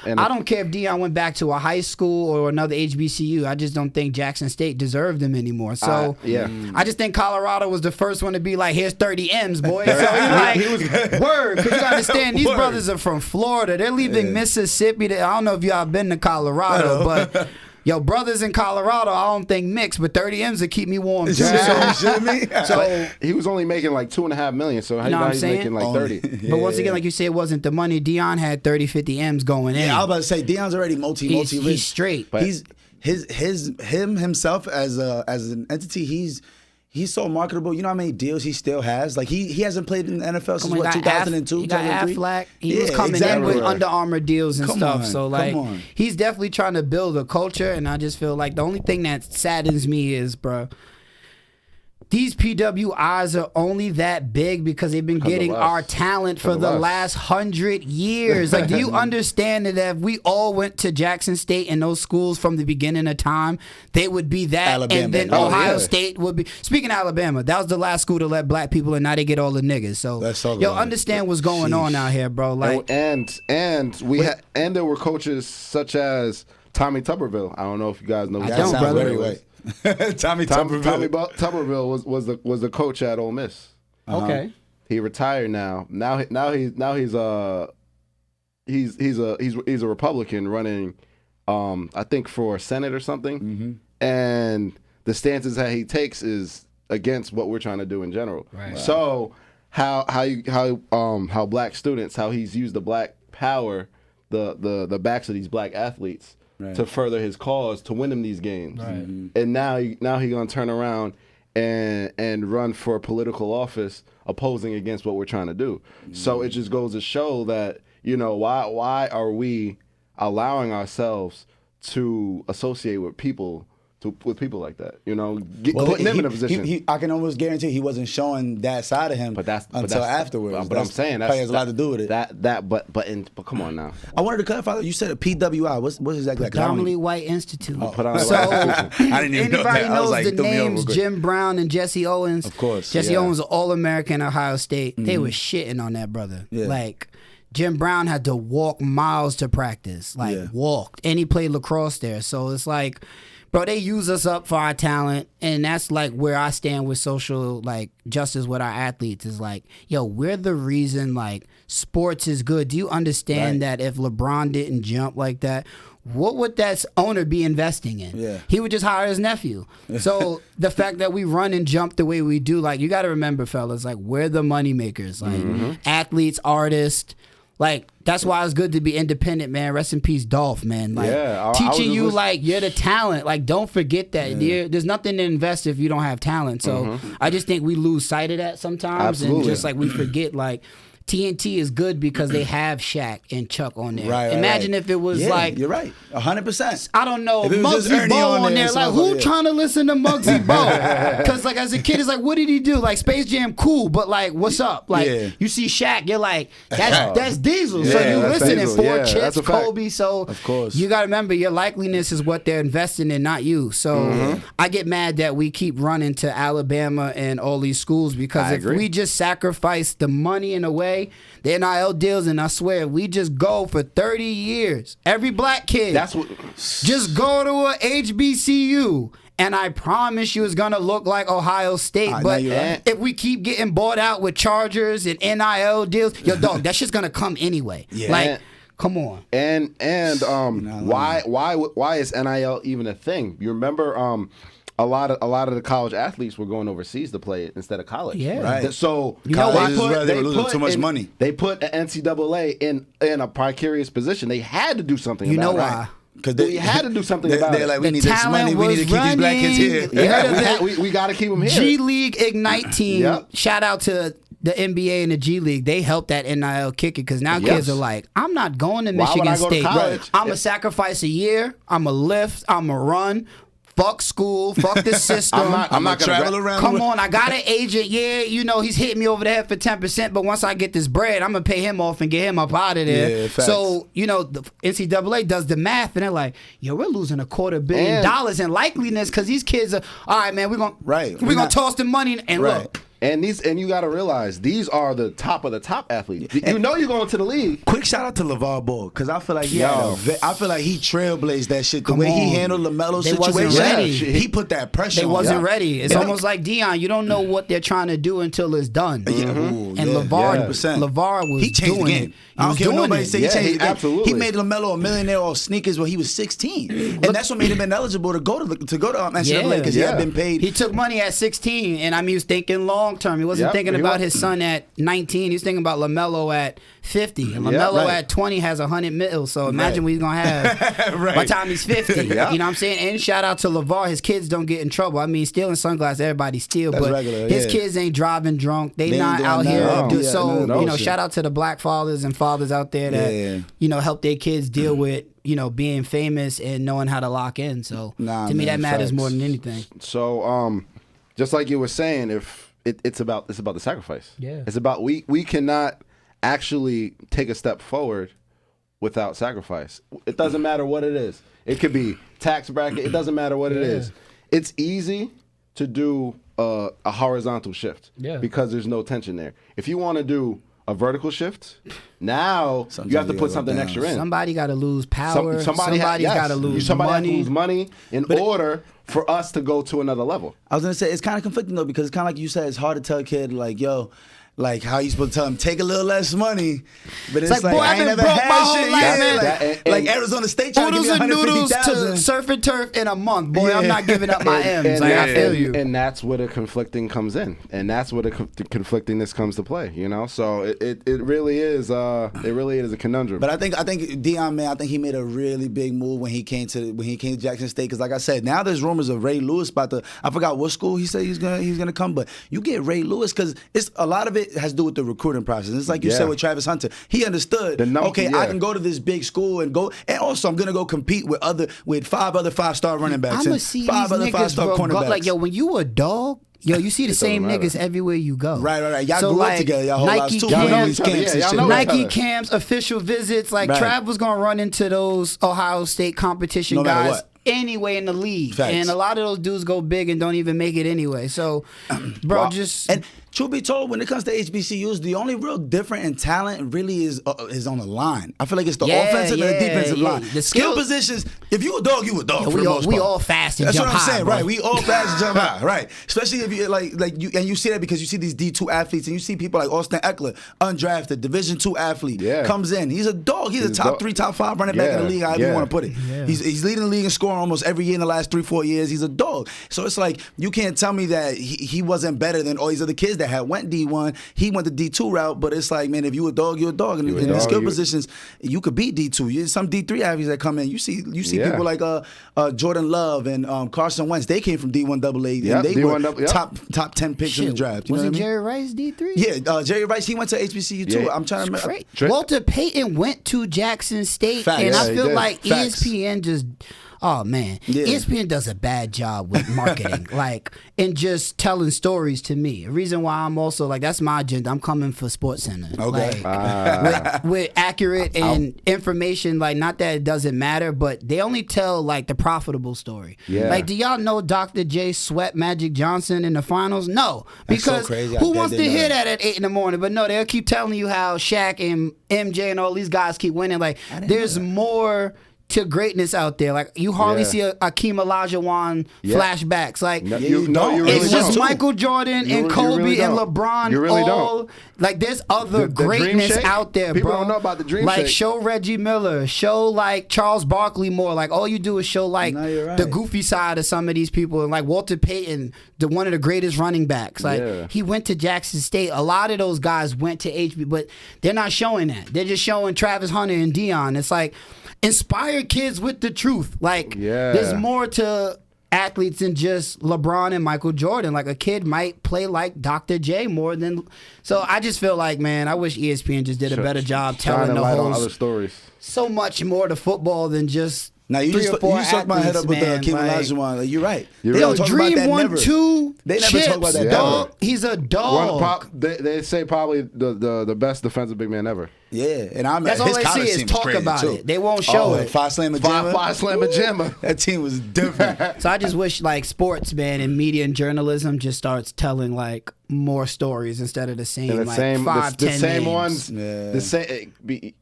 I don't care if Deion went back to a high school or another HBCU. I just don't think Jackson State deserved him anymore. So I just think Colorado was the first one to be like, here's 30 M's, boy. So he was word. Because you understand, these brothers are from Florida. They're leaving Mississippi. I don't know if y'all been to Colorado, but yo, brothers in Colorado, I don't think mix, but 30 M's would keep me warm. So he was only making like $2.5 million. So how he's making like 30? But once again, like you said, it wasn't the money. Deion had 30, 50 M's going in. Yeah, I was about to say Deion's already multi rich. He's straight. But he's himself as an entity. He's so marketable. You know how many deals he still has? Like he hasn't played in the NFL since 2002, he got 2003. Aflac. He was coming in with Under Armour deals and stuff. So he's definitely trying to build a culture. And I just feel like the only thing that saddens me is, bro, these PWIs are only that big because they've been getting our talent for the last 100 years. Like, do you understand that if we all went to Jackson State and those schools from the beginning of time, they would be that, Alabama, and then Ohio State would be. Speaking of Alabama, that was the last school to let black people in. Now they get all the niggas. So, understand what's going on out here, bro. Like, and there were coaches such as Tommy Tuberville. I don't know if you guys know. I don't, brother. Tommy Tuberville was the coach at Ole Miss. Okay. He retired now. Now he's a Republican running, I think for Senate or something. And the stances that he takes is against what we're trying to do in general. Right. So how black students, how he's used the black power, the backs of these black athletes to further his cause, to win him these games. Right. And now he gonna turn around and run for political office opposing against what we're trying to do. So it just goes to show that, why are we allowing ourselves to associate with people with people like that. You know, putting them in a position. I can almost guarantee he wasn't showing that side of him until afterwards. But I'm saying that has a lot to do with it. But come on now. I wanted to clarify. You said a PWI. What's exactly that? Predominantly White Institute. I didn't even know that. Anybody knows the names Jim Brown and Jesse Owens? Of course. Jesse Owens was All-American at Ohio State. They were shitting on that brother. Yeah. Like, Jim Brown had to walk miles to practice. Walked. And he played lacrosse there. So it's like, bro, they use us up for our talent. And that's like where I stand with social justice with our athletes is like, yo, we're the reason sports is good. Do you understand that if LeBron didn't jump like that, what would that owner be investing in? Yeah. He would just hire his nephew. So the fact that we run and jump the way we do, you got to remember, fellas, we're the money makers. Athletes, artists. That's why it's good to be independent, man. Rest in peace, Dolph, man. Teaching you, you're the talent. Don't forget that. Yeah. There's nothing to invest if you don't have talent. So I just think we lose sight of that sometimes. Absolutely. And just we forget, TNT is good because they have Shaq and Chuck on there. Imagine if it was you're right, 100%. I don't know, Muggsy Bogues on there. Who trying to listen to Muggsy Bogues? Because as a kid, it's what did he do? Space Jam, cool, but what's up? You see Shaq, you're that's Diesel. So you listening for Chips, Kobe. So of course you got to remember your likeliness is what they're investing in, not you. So I get mad that we keep running to Alabama and all these schools because if we just sacrifice the money in a way. The NIL deals, and I swear, we just go for 30 years. Every black kid, just go to a HBCU, and I promise you it's going to look like Ohio State. But if we keep getting bought out with Chargers and NIL deals, yo, dog, that shit's going to come anyway. Come on. And why is NIL even a thing? You remember a lot of the college athletes were going overseas to play it instead of college. Yeah. Right. So they were losing too much money. They put the NCAA in a precarious position. They had to do something about it. You know why? Because they had to do something about it. They're we need this money. We need to keep these black kids here. Yeah, we got to keep them here. G League Ignite team, shout out to the NBA and the G League, they helped that NIL kick it because now kids are I'm not going to Michigan State. I'm going to sacrifice a year. I'm going to lift. I'm going to run. Fuck school. Fuck the system. I'm not gonna travel around. Come on, I got an agent. Yeah, he's hitting me over the head for 10%. But once I get this bread, I'm gonna pay him off and get him up out of there. Yeah, facts. So the NCAA does the math, and they're like, "Yo, we're losing $250 million in likeliness because these kids are all right, man. We're gonna toss the money and look." And you got to realize these are the top of the top athletes. You're going to the league. Quick shout out to LeVar Ball because I feel like he trailblazed that shit. The way he handled LaMelo's situation, he put that pressure. They wasn't ready. It's almost like Deion. You don't know what they're trying to do until it's done. LeVar was he changed the game. I don't care what nobody say. He changed the game. Absolutely. He made LaMelo a millionaire off sneakers when he was 16, and that's what made him ineligible to go to NCAA because he had been paid. He took money at 16, and he was thinking long term. He wasn't thinking about his son at 19. He was thinking about LaMelo at 50. And LaMelo at 20 has $100 million. So imagine what he's going to have by the time he's 50. You know what I'm saying? And shout out to LeVar. His kids don't get in trouble. I mean, stealing sunglasses, everybody steal. That's but regular, his kids ain't driving drunk. They not out here. Shout out to the black fathers and fathers out there that, help their kids deal with, being famous and knowing how to lock in. So to me, that matters more than anything. So just like you were saying, if it's about the sacrifice. Yeah. It's about we cannot actually take a step forward without sacrifice. It doesn't matter what it is. It could be tax bracket. It doesn't matter what it is. It's easy to do a horizontal shift because there's no tension there. If you want to do a vertical shift, now you have to put something extra in. Somebody got to lose power. Somebody's got to lose money. Has to lose money in order for us to go to another level. I was going to say, it's kind of conflicting, though, because it's kind of like you said, it's hard to tell a kid, how you supposed to tell him, take a little less money. But it's boy, I ain't never had shit. Arizona State trying to give me noodles to $150,000. surf and turf in a month. Boy, I'm not giving up my M's. I feel you. And that's where the conflicting comes in. And that's where the conflictingness comes to play, So it really is a conundrum. But I think Deion, man, I think he made a really big move when he came to Jackson State. Because like I said, now there's rumors of Ray Lewis I forgot what school he said he's gonna come, but you get Ray Lewis because it's a lot of it it has to do with the recruiting process. It's like you said with Travis Hunter. He understood, I can go to this big school and also I'm going to go compete with 5 other 5-star running backs. I'm going to see 5 other 5-star cornerbacks. Like, yo, when you a dog, you see the same niggas everywhere you go. Right. Y'all grew up together. Y'all whole lives too. Nike camps, official visits. Like, Trav was going to run into those Ohio State competition guys anyway in the league. Facts. And a lot of those dudes go big and don't even make it anyway. So, bro, And truth be told, when it comes to HBCUs, the only real different in talent really is on the line. I feel like it's the offensive and the defensive line. The skill positions, if you a dog, you a dog for the most part. We all fast and jump high. That's what I'm saying, bro. right? We all fast and jump high, right? Especially if you and you see that because you see these D2 athletes and you see people like Austin Eckler, undrafted, Division II athlete, comes in. He's a dog. He's a top 3, top 5 running back in the league, however you want to put it. Yeah. He's leading the league in scoring almost every year in the last 3-4 years. He's a dog. So it's like, you can't tell me that he wasn't better than all these other kids that had went D1. He went the D2 route, but it's like, man, if you a dog, you a dog. And in the skill positions, you could beat D2. Some D3 athletes that come in. You see people like Jordan Love and Carson Wentz. They came from D1 AA, and they were top 10 picks in the draft. You know what I mean? Jerry Rice D3? Yeah, Jerry Rice. He went to HBCU too. I'm trying to remember. Walter Payton went to Jackson State, and I feel like ESPN just. Oh man, ESPN does a bad job with marketing, and just telling stories to me. The reason why I'm also that's my agenda. I'm coming for SportsCenter. Okay, with accurate and information. Not that it doesn't matter, but they only tell the profitable story. Yeah. Do y'all know Dr. J swept Magic Johnson in the finals? No, because who wants to hear that at 8 in the morning? But no, they'll keep telling you how Shaq and MJ and all these guys keep winning. There's more to greatness out there. You hardly see a Akeem Olajuwon flashbacks. It's just Michael Jordan and Kobe and LeBron. You really don't. There's other greatness out there, People bro. don't know about the dream shake. Show Reggie Miller. Show Charles Barkley more. All you do is show the goofy side of some of these people. And Walter Payton, one of the greatest running backs. He went to Jackson State. A lot of those guys went to HB, but they're not showing that. They're just showing Travis Hunter and Deion. It's inspire kids with the truth. There's more to athletes than just LeBron and Michael Jordan. A kid might play like Dr. J more than. So I just feel man, I wish ESPN just did a better job telling the whole other stories. So much more to football than just. Now you just sucked my head up with Akeem Olajuwon. You're right. They don't talk Dream about that 1, never. 2. They never talk about that. Dog. He's a dog. They say probably the best defensive big man ever. Yeah, and that's all they see is talk about it. They won't show it. Five Slammer Jammer. Five Slammer Jammer. That team was different. So I just wish sports, man, and media and journalism just starts telling more stories instead of the same 5, 10 same names. ones. Yeah. The same.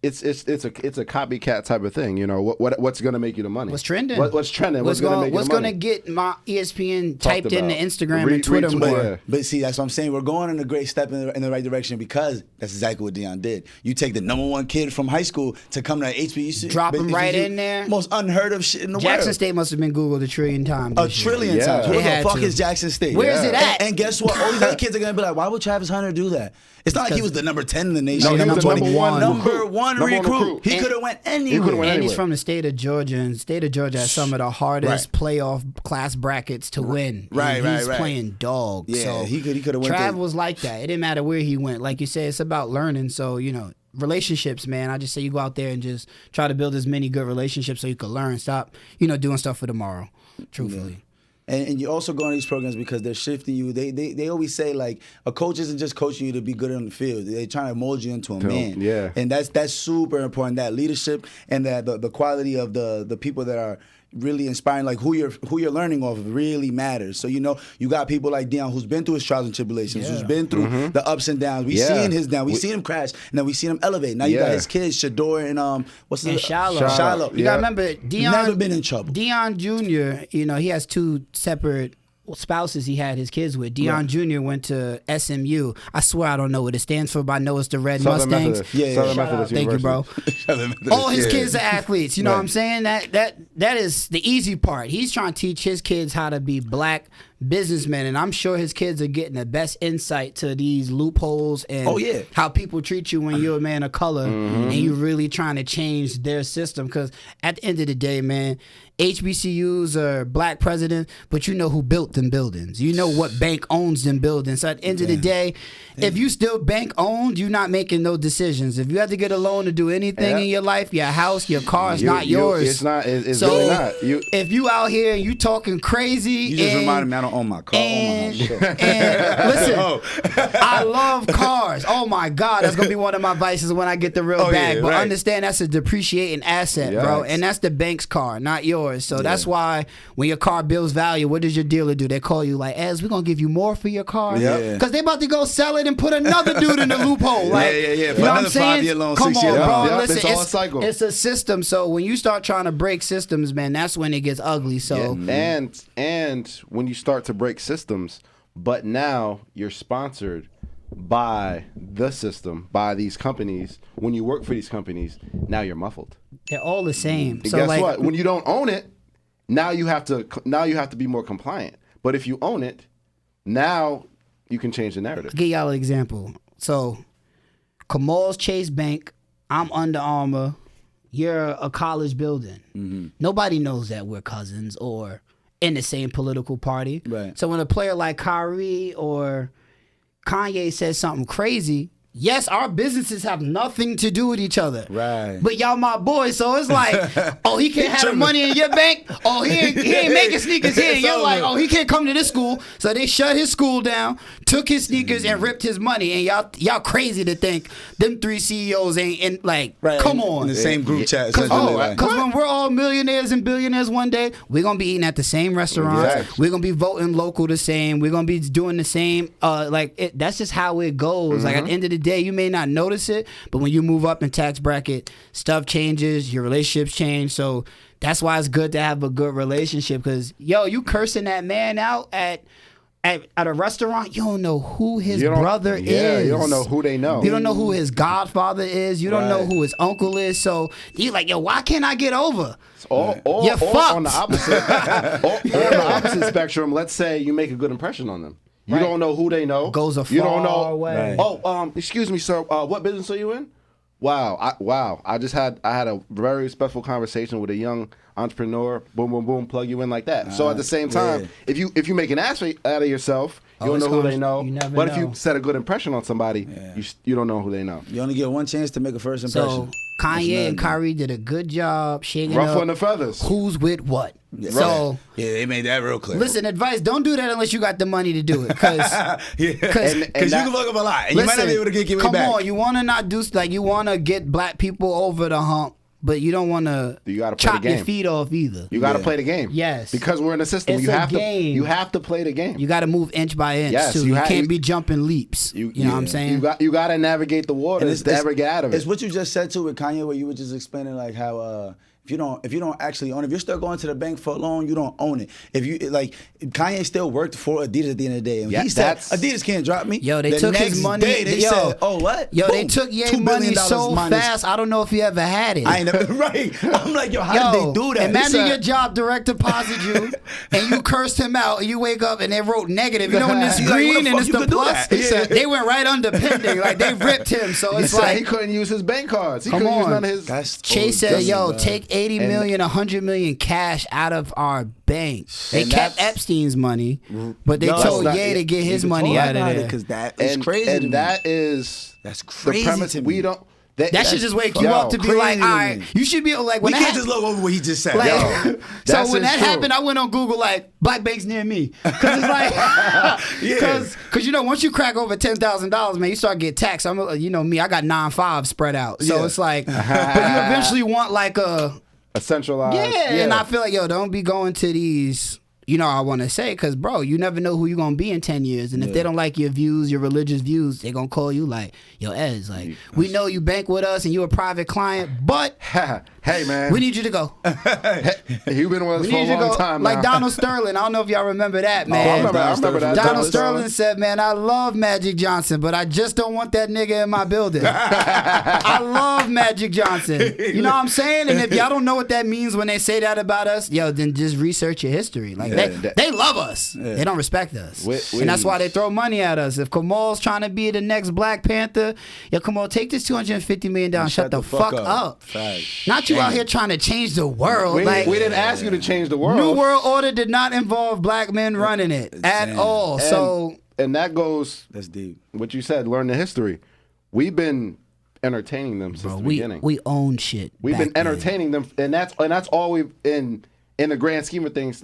It's a copycat type of thing. What's going to make you the money? What's trending? What's trending? What's going to make you the money? What's going to get my ESPN typed into Instagram and Twitter more? But see, that's what I'm saying. We're going in a great step in the right direction because that's exactly what Deion did. You take the #1 kid from high school to come to HBCU. Drop him right in there. Most unheard of shit in the world. Jackson State must have been Googled a trillion times. A trillion times. Where the fuck is Jackson State? Where is it at? And guess what? All these other kids are going to be like, why would Travis Hunter do that? It's not like he was the number 10 in the nation. No, he was the number one recruit. He could have went anywhere. And he's from the state of Georgia, and state of Georgia has some of the hardest playoff class brackets to win. He's playing dog. Yeah, so he could have went. Trav was like that. It didn't matter where he went. Like you said, it's about learning. So relationships, man. I just say you go out there and just try to build as many good relationships so you can learn. Stop, doing stuff for tomorrow. Truthfully. Yeah. And you also go on these programs because they're shifting you. They always say a coach isn't just coaching you to be good on the field. They're trying to mold you into a man. Yeah. And that's super important. That leadership and that the quality of the people that are really inspiring, who you're learning off of really matters. So you got people like Deion who's been through his trials and tribulations, who's been through the ups and downs. We've seen his down, we've seen him crash, and then we've seen him elevate. Now you got his kids, Shador and what's his Shiloh. You gotta remember Deion never been in trouble. Deion Jr., he has 2 separate spouses he had his kids with. Deion Jr. went to SMU. I swear I don't know what it stands for, but I know it's the Red Southern Mustangs. Methodist. Southern Methodist Thank you, bro. All his kids are athletes. You know what I'm saying? That is the easy part. He's trying to teach his kids how to be black businessman, and I'm sure his kids are getting the best insight to these loopholes and how people treat you when you're a man of color and you're really trying to change their system. Because at the end of the day, man, HBCUs are black presidents, but you know who built them buildings. You know what bank owns them buildings. So at the end of the day, if you still bank owned, you're not making no decisions. If you have to get a loan to do anything in your life, your house, your car is not yours. It's not. It's so really not. If you out here and you talking crazy, you just reminded me I don't own my car. And listen, I love cars. Oh my God, that's gonna be one of my vices when I get the real bag. But understand that's a depreciating asset, bro, and that's the bank's car, not yours. So that's why when your car builds value, what does your dealer do? They call you like, we're gonna give you more for your car, because they about to go sell it and put another dude in the loophole. Like, you know what I'm saying? 5-year loan, Come 6-year on, bro. loan. Listen, it's all a cycle. It's a system. So when you start trying to break systems, man, that's when it gets ugly. So and when you start to break systems, but now you're sponsored by the system, by these companies. When you work for these companies, now you're muffled. They're all the same. And so guess like, what? When you don't own it, now you have to be more compliant. But if you own it, now you can change the narrative. I'll give y'all an example. So Kamal's Chase Bank, I'm Under Armour, you're a college building. Nobody knows that we're cousins or in the same political party. Right. So when a player like Kyrie or Kanye says something crazy, yes, our businesses have nothing to do with each other. Right. But y'all my boys, so it's like, oh, he can't have the money in your bank. Oh, he ain't making sneakers here. And you're like, oh, he can't come to this school. So they shut his school down, took his sneakers, and ripped his money. And y'all crazy to think them 3 CEOs ain't in, like, come on. In the same group chat. Because when we're all millionaires and billionaires one day, we're going to be eating at the same restaurants. Exactly. We're going to be voting local the same. We're going to be doing the same. That's just how it goes. Like, at the end of the day, you may not notice it, but when you move up in tax bracket, stuff changes, your relationships change. So that's why it's good to have a good relationship, because you cursing that man out at a restaurant, you don't know who his brother is. You don't know who they know. You don't know who his godfather is. You don't know who his uncle is. So you're like, why can't I get over? Or on the opposite, or on the opposite spectrum, let's say you make a good impression on them. You don't know who they know. Goes a far you don't know. way. Oh, excuse me, sir. What business are you in? Wow. I had a very respectful conversation with a young entrepreneur. Boom, boom, boom. Plug you in like that. So at the same time, if you make an ass out of yourself, you don't know who they know. But if you set a good impression on somebody, you don't know who they know. You only get one chance to make a first impression. So Kanye and Kyrie did a good job shaking Ruffling the feathers. Who's with what. So they made that real clear. Listen, advice: don't do that unless you got the money to do it, because you can fuck up a lot. And you might not be able to get your way back. Come on, you want to not do you want to get black people over the hump, but you don't want to chop your feet off either. You got to play the game. Yes, because we're in a system. It's you have game. You have to play the game. You got to move inch by inch too. You can't be jumping leaps. You know what I'm saying? You got to navigate the waters to ever get out of it. It's what you just said too with Kanye, where you were just explaining like how. If you don't actually own it, if you're still going to the bank for a loan, you don't own it. If you Kanye still worked for Adidas at the end of the day, and he said Adidas can't drop me. They took his money. They said, "Oh, what? They took Ye money so fast. I don't know if he ever had it. I ain't never right. I'm like, how did they do that? Imagine your job director deposit you, and you cursed him out, and you wake up and they wrote negative. You know when it's green and it's the plus. They went right under pending. Like they ripped him. So it's like he couldn't use his bank cards. He couldn't use none of his. Chase said, take 80 million, 100 million cash out of our bank. They kept Epstein's money, but they told Ye to get his money out of there. Because that is crazy. And that's crazy. The premise we don't. That should just wake you up to be like, all right, you should be like, when we can't just look over what he just said. So when that happened, I went on Google like black banks near me, because it's like, because once you crack over $10,000, man, you start getting taxed. I'm me, I got 9/5 spread out, so it's like, but you eventually want like a centralized. And I feel like don't be going to these. I want to say, because, bro, you never know who you're going to be in 10 years. And if they don't like your views, your religious views, they're going to call you like, Ez, like, we know you bank with us and you're a private client, but hey, man, we need you to go. You've been with us for a long time now. Like Donald Sterling. I don't know if y'all remember that, man. I remember that. Donald Sterling said, man, I love Magic Johnson, but I just don't want that nigga in my building. I love Magic Johnson. You know what I'm saying? And if y'all don't know what that means when they say that about us, then just research your history. Like, They love us. Yeah. They don't respect us. And that's why they throw money at us. If Kamal's trying to be the next Black Panther, yo, Kamal, take this $250 million down. Shut the fuck up. Not you out here trying to change the world. We didn't ask you to change the world. New World Order did not involve black men running it at all. And that goes. That's deep. What you said. Learn the history. We've been entertaining them since the beginning. We own shit. We've been entertaining them, and that's all we've in the grand scheme of things.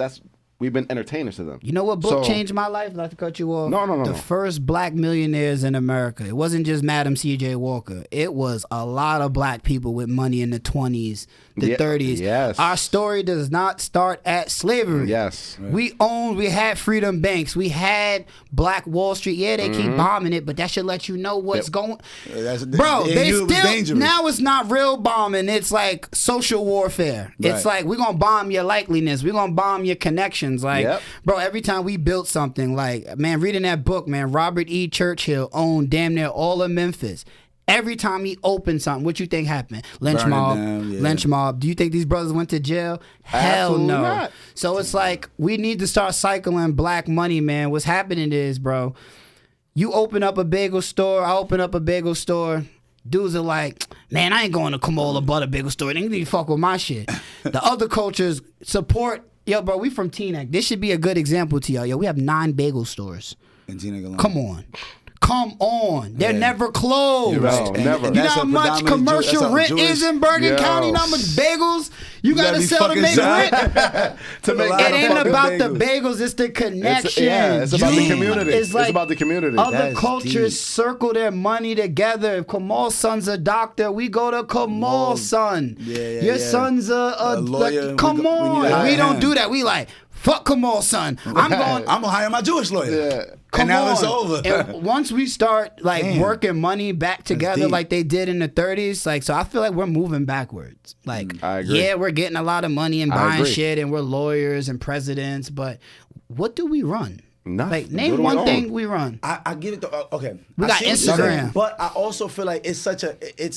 We've been entertainers to them. You know what book changed my life? Not to cut you off. No. The first black millionaires in America. It wasn't just Madam C.J. Walker. It was a lot of black people with money in the 20s, the 30s. Yes. Our story does not start at slavery. Yes. Right. We had Freedom Banks. We had Black Wall Street. Yeah, they keep bombing it, but that should let you know what's going. Bro, they still dangerous. Now it's not real bombing. It's like social warfare. Right. It's like we're gonna bomb your likeliness. We're gonna bomb your connections. Like, bro, every time we built something, like, man, reading that book, man, Robert E. Churchill owned damn near all of Memphis. Every time he opened something, what you think happened? Lynch mob. Do you think these brothers went to jail? Hell no. Not. So it's like, we need to start cycling black money, man. What's happening is, bro, you open up a bagel store, I open up a bagel store. Dudes are like, man, I ain't going to Kamola Butter Bagel Store. They need to fuck with my shit. The other cultures support. Yo, bro, we from Teaneck. This should be a good example to y'all. Yo, we have 9 bagel stores. In Teaneck alone. Come on. They're never closed. You're right. Never. You know how much commercial rent is in Bergen County? You know how much bagels you got to sell to make rent? It ain't about the bagels. It's the connection. It's about the community. It's about the community. Other cultures circle their money together. If Kamal's son's a doctor, we go to Kamal's son. Your son's a lawyer. Come on. We don't do that. We like, fuck Kamal's son. I'm gonna hire my Jewish lawyer. And now it's over. And once we start working money back together like they did in the 30s, like, so I feel like we're moving backwards. Like, I agree. Yeah, we're getting a lot of money and buying shit, and we're lawyers and presidents, but what do we run? Nothing. Like, name one thing we run. I get it. Okay, we got Instagram, but I also feel like it's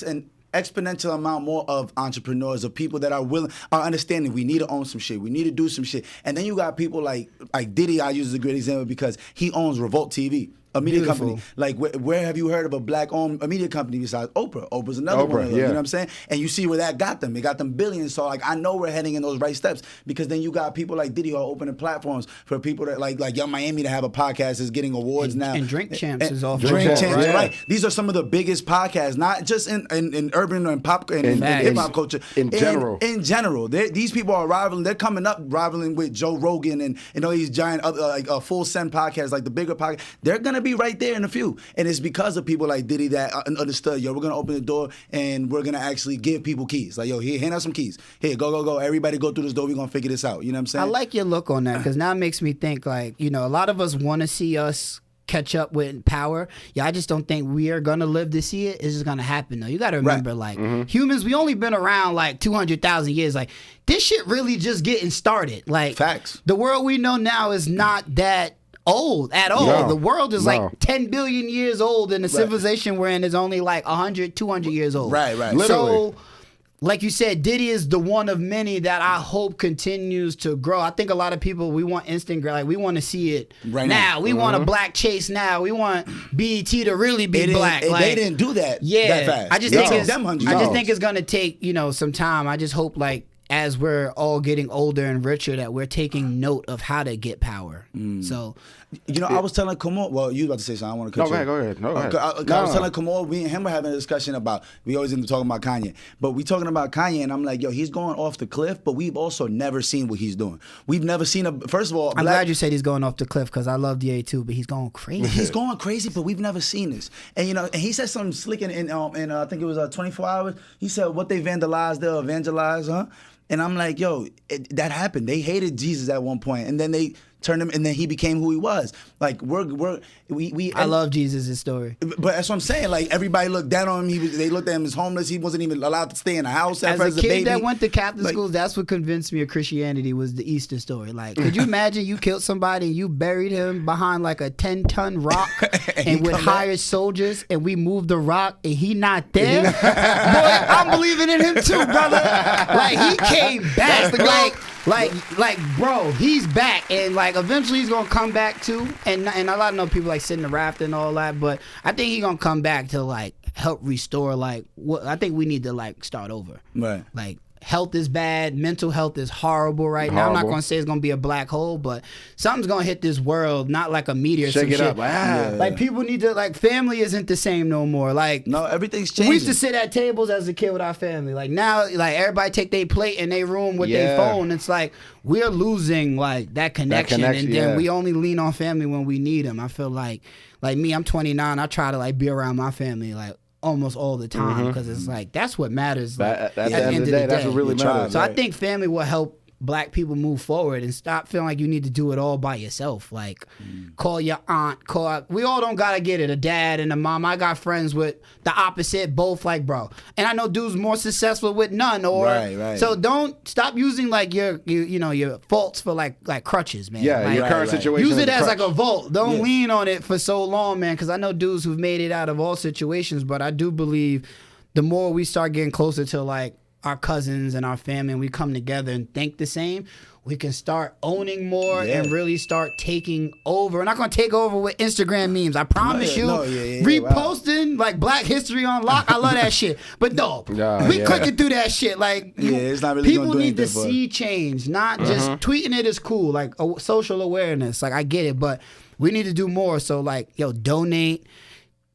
an exponential amount more of entrepreneurs, of people that are understanding we need to own some shit, we need to do some shit. And then you got people like Diddy. I use as a great example because he owns Revolt TV, a media company. Like, where have you heard of a black-owned media company besides Oprah? Oprah's another one of those, you know what I'm saying? And you see where that got them. It got them billions. So, like, I know we're heading in those right steps because then you got people like Diddy who are opening platforms for people that, like Young Miami to have a podcast is getting awards now. And Drink Champs is off. Drink Champs, right. These are some of the biggest podcasts, not just in urban and pop and hip-hop culture. In general. In general. These people are rivaling. They're coming up rivaling with Joe Rogan and all these giant other, Full Send podcasts, like the bigger podcasts. They're going to be right there in a few. And it's because of people like Diddy that understood, yo, we're going to open the door and we're going to actually give people keys. Like, yo, here, hand out some keys. Here, go. Everybody go through this door. We're going to figure this out. You know what I'm saying? I like your look on that because now it makes me think, like, you know, a lot of us want to see us catch up with power. Yeah, I just don't think we are going to live to see it. It's just going to happen, though. You got to remember, humans, we only been around like 200,000 years. Like, this shit really just getting started. Like, facts. The world we know now is not that old at all. The world is like 10 billion years old, and the civilization we're in is only like 100, 200 years old. Right. Literally. So, like you said, Diddy is the one of many that I hope continues to grow. I think a lot of people, we want instant growth. Like, we want to see it right now. We want a black Chase now. We want BET to really be black. They didn't do that that fast. I just think it's going to take, some time. I just hope, like, as we're all getting older and richer, that we're taking note of how to get power. So, I was telling Kamal, well, you about to say something. I want to cut you. Go ahead. I was telling Kamal, we and him were having a discussion about, we always end up talking about Kanye, but we talking about Kanye, and I'm like, yo, he's going off the cliff, but we've also never seen what he's doing. We've never seen first of all, I'm glad you said he's going off the cliff because I love DA too, but he's going crazy. He's going crazy, but we've never seen this. And and he said something slick in I think it was 24 hours. He said what they vandalized, they'll evangelize, huh? And I'm like, yo, that happened. They hated Jesus at one point, and then they turned him, and then he became who he was. Like, I love Jesus' story. But that's what I'm saying. Like, everybody looked down on him. They looked at him as homeless. He wasn't even allowed to stay in the house. As a kid that went to Catholic schools, that's what convinced me of Christianity was the Easter story. Like, could you imagine you killed somebody and you buried him behind like a 10-ton rock and with hired soldiers, and we moved the rock and he not there? Boy, I'm believing in him too, brother. Like, he came back. Like, bro, he's back, and like eventually he's gonna come back too. And a lot of know people like sitting the raft and all that, but I think he's gonna come back to like help restore like what I think we need to like start over. Right. Like health is bad, mental health is horrible right now. I'm not gonna say it's gonna be a black hole, but something's gonna hit this world, not like a meteor. Shake it shit. up. Like people need to like family isn't the same no more. Like no, everything's changing. we used to sit at tables as a kid with our family. Like now, like everybody take their plate in their room with their phone. It's like we're losing like that connection, and then we only lean on family when we need them. I feel like me, I'm 29. I try to like be around my family like almost all the time because it's like that's what matters. Like, at the end of the day, that's what really matters. So I think family will help black people move forward and stop feeling like you need to do it all by yourself. Like call your aunt, we all don't gotta get it, a dad and a mom. I got friends with the opposite, both like bro, and I know dudes more successful with none. Or right. So don't stop using like your faults for like crutches, man. Like, your current situation. Use it as like a vault. Don't lean on it for so long, man, because I know dudes who've made it out of all situations, but I do believe the more we start getting closer to like our cousins and our family, and we come together and think the same, we can start owning more and really start taking over. We're not going to take over with Instagram memes. I promise you. Reposting like Black History on lock. I love that shit. But no, we clicking through that shit. Like it's not really people need to see change, not just tweeting it is cool, like social awareness. Like I get it, but we need to do more. So like, donate.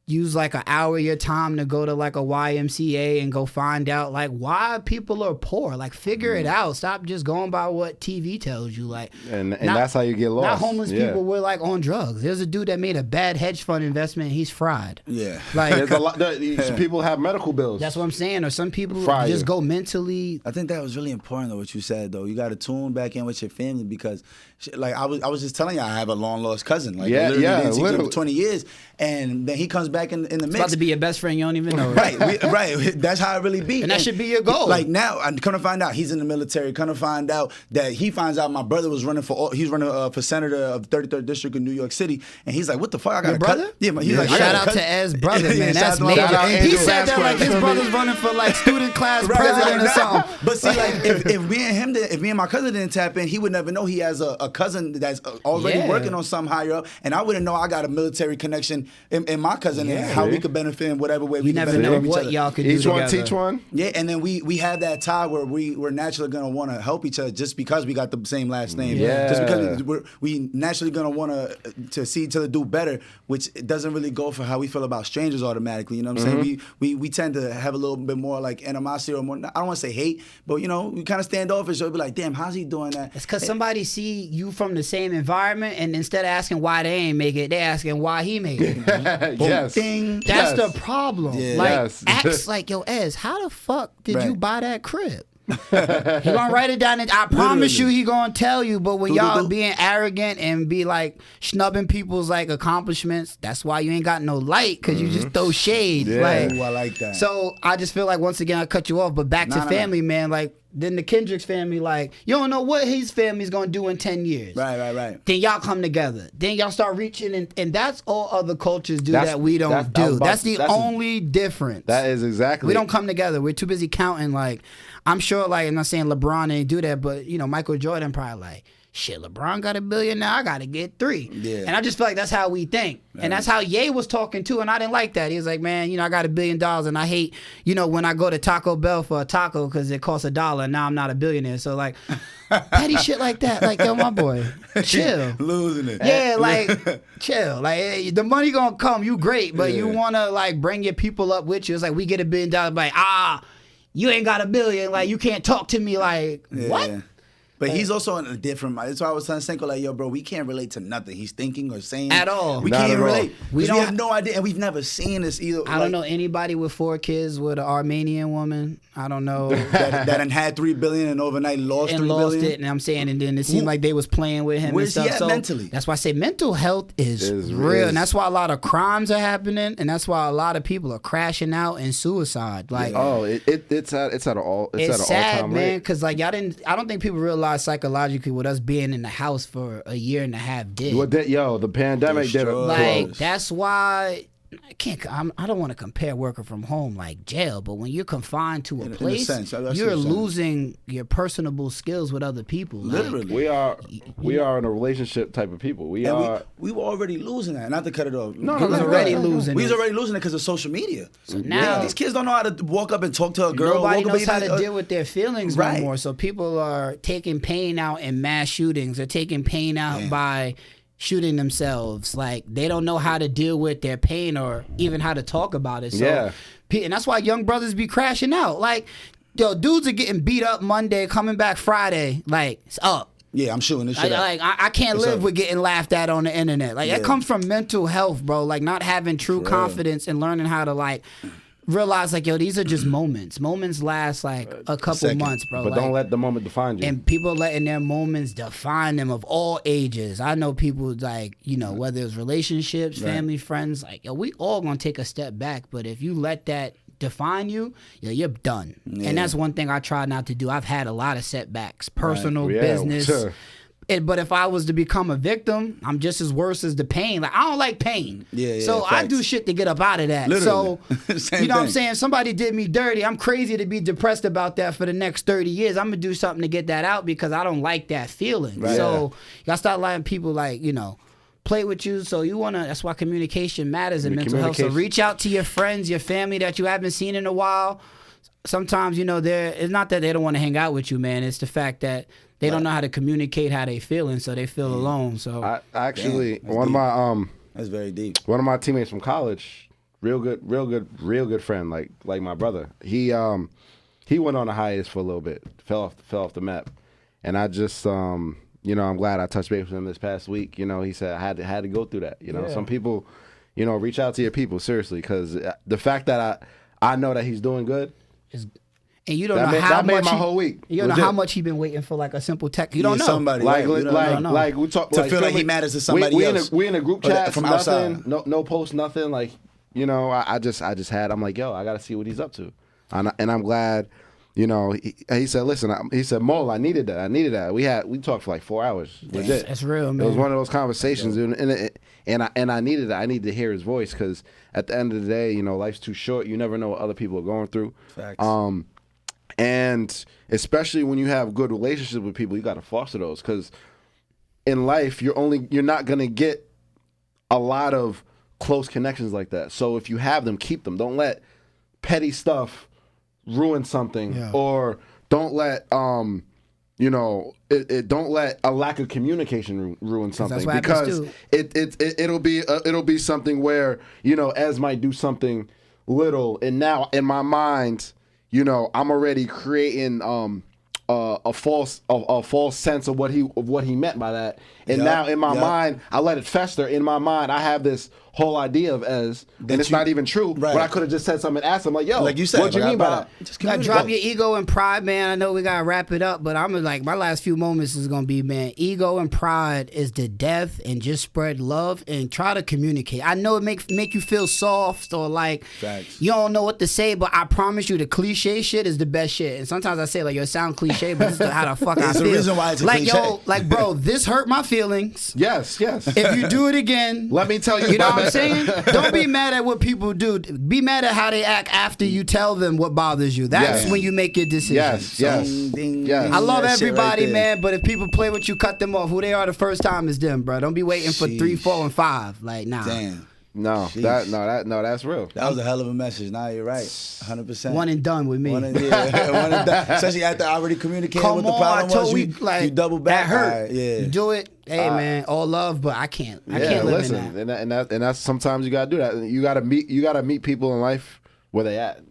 Use like an hour of your time to go to like a YMCA and go find out like why people are poor. Like figure it out. Stop just going by what TV tells you. Like and that's how you get lost. Not homeless people were like on drugs. There's a dude that made a bad hedge fund investment. He's fried. Yeah, like there's a lot. People have medical bills. That's what I'm saying. Or some people just go mentally. I think that was really important though. What you said though, you got to tune back in with your family because, like I was just telling you, I have a long lost cousin. Like literally for 20 years, and then he comes back in the mix. It's about to be your best friend. You don't even know. Right. That's how it really be. And that should be your goal. Like now, I'm come to find out he's in the military. Come to find out that he finds out my brother was running for senator of 33rd district in New York City, and he's like, "What the fuck? I got your brother? He's like, shout out to Ez's brother, man. That's major. He said that like his brother's running for like student class president or something. But see, like if me and my cousin didn't tap in, he would never know he has a cousin that's already working on something higher up, and I wouldn't know I got a military connection in my cousin and how we could benefit in whatever way we can benefit know each what other. y'all could do Each one together. teach one. Yeah, and then we have that tie where we're naturally gonna want to help each other just because we got the same last name. Yeah. Just because we naturally gonna want to see each other do better, which doesn't really go for how we feel about strangers automatically. You know what I'm saying? We tend to have a little bit more like animosity or more. I don't want to say hate, but we kind of standoffish. So be like, damn, how's he doing that? It's because somebody see you from the same environment, and instead of asking why they ain't make it, they asking why he made it. Yes. Ding. That's the problem. Yeah. Like, ask like, yo, Ez, how the fuck did you buy that crib? He gonna write it down, and I promise you he gonna tell you. But when y'all being arrogant and be like snubbing people's like accomplishments, that's why you ain't got no light, because you just throw shade. Like, Ooh, I like that. So I just feel like once again I cut you off, but back to family, man. Like then the Kendricks family, like you don't know what his family's gonna do in 10 years. Right. Then y'all come together. Then y'all start reaching, and that's all other cultures do that we don't do. That's the only difference. That is exactly. We don't come together. We're too busy counting. Like I'm sure, like I'm not saying LeBron ain't do that, but Michael Jordan probably like, shit, LeBron got $1 billion now, I gotta get 3. Yeah. And I just feel like that's how we think. Right. And that's how Ye was talking too, and I didn't like that. He was like, man, I got $1 billion and I hate, when I go to Taco Bell for a taco because it costs $1 and now I'm not a billionaire. So like petty shit like that. Like, yo, my boy, chill. Losing it. Yeah, like chill. Like hey, the money gonna come, you great, but you wanna like bring your people up with you. It's like we get $1 billion, like, you ain't got $1 billion, like you can't talk to me, like what? But he's also in a different mind. That's why I was telling Senko, like, yo, bro, we can't relate to nothing he's thinking or saying. At all. We can't relate. We have no idea, and we've never seen this either. I don't know anybody with 4 kids with an Armenian woman. I don't know. that had $3 billion and overnight lost $3 billion. It, and I'm saying, and then it seemed like they was playing with him Where's and stuff. he at so mentally? That's why I say mental health is real. And that's why a lot of crimes are happening, and that's why a lot of people are crashing out in suicide. Like, it's at an all sad, time man, rate. because like I don't think people realize psychologically what us being in the house for a year and a half did. The pandemic did it. Like that's why I don't want to compare working from home like jail, but when you're confined to a place, in a sense, you're losing your personable skills with other people. Literally. We are in a relationship type of people. We were already losing that. Not to cut it off. No, we was already losing. We was already losing it because of social media. So now these kids don't know how to walk up and talk to a girl. Nobody knows how to deal with their feelings no more. So people are taking pain out in mass shootings. They're taking pain out by shooting themselves. Like, they don't know how to deal with their pain or even how to talk about it. So, and that's why young brothers be crashing out. Like, yo, dudes are getting beat up Monday, coming back Friday. Like, it's up. Yeah, I'm shooting this shit up. Like, I can't live with getting laughed at on the internet. Like, that comes from mental health, bro. Like, not having true confidence and learning how to, like, realize, like, yo, these are just moments. Moments last, like, a couple months, bro. But don't let the moment define you. And people letting their moments define them of all ages. I know people, like, you know, whether it's relationships, family, friends, like, yo, we all gonna take a step back. But if you let that define you, yo, you're done. And that's one thing I try not to do. I've had a lot of setbacks, personal, business. Sure. But if I was to become a victim, I'm just as worse as the pain. Like, I don't like pain. So facts. I do shit to get up out of that. Literally. So, you know what I'm saying? Somebody did me dirty. I'm crazy to be depressed about that for the next 30 years. I'm going to do something to get that out because I don't like that feeling. Right. So, you got to start letting people, like, you know, play with you. So you want to, that's why communication matters in mental health. So reach out to your friends, your family that you haven't seen in a while. Sometimes, you know, it's not that they don't want to hang out with you, man. It's the fact that they don't know how to communicate how they feeling, so they feel alone. So I actually, one of my that's very deep. One of my teammates from college, real good friend, like my brother. He went on a hiatus for a little bit, fell off the map, and I just you know, I'm glad I touched base with him this past week. You know, he said I had to go through that. You know, some people, you know, reach out to your people seriously, because the fact that I know that he's doing good. And you don't know how much made my whole week. You don't know how much he been waiting for, like, a simple text. You don't know. Somebody, like we talk to feel like he matters to somebody else. We in a group chat from nothing, outside. No post, nothing. Like, you know, I just had. I'm like, yo, I gotta see what he's up to, and I'm glad. You know, he said, listen, he said, Mole, I needed that. We talked for like 4 hours. Legit. That's real, man. It was one of those conversations, and I needed that. I needed to hear his voice, because at the end of the day, you know, life's too short. You never know what other people are going through. Facts. And especially when you have good relationships with people, you got to foster those, because in life you're not gonna get a lot of close connections like that. So if you have them, keep them. Don't let petty stuff ruin something, or don't let you know, don't let a lack of communication ruin something, because it'll be something where, you know, Ez might do something little, and now in my mind, you know, I'm already creating a false sense of what he meant by that, and now in my mind, I let it fester. In my mind, I have this whole idea of Ez, and it's not even true. Right. But I could have just said something and asked him, like, yo, like you said, what do you mean by that? Just gotta drop your ego and pride, man. I know we gotta wrap it up, but I'm like, my last few moments is gonna be, man, ego and pride is the death, and just spread love and try to communicate. I know it make you feel soft, or like you don't know what to say, but I promise you, the cliche shit is the best shit. And sometimes I say, like, yo, it sound cliche, but this is how the fuck I feel. There's a reason why it's a like, cliche. yo, like, bro, this hurt my feelings. Yes. If you do it again, let me tell you. You know what I'm saying? Don't be mad at what people do. Be mad at how they act after you tell them what bothers you. That's when you make your decisions. Yes. I love everybody, man, but if people play with you, cut them off. Who they are the first time is them, bro. Don't be waiting for 3, 4, and 5. Like, nah. Damn. No, that's real. That was a hell of a message. Nah, you're right. 100%. One and done with me. One and done. Especially after I already communicated what the problem was. You double back. That hurt. Right, You do it. Hey, man, all love, but I can't. I can't live in that. And that's sometimes you gotta do that. You gotta meet people in life where they at.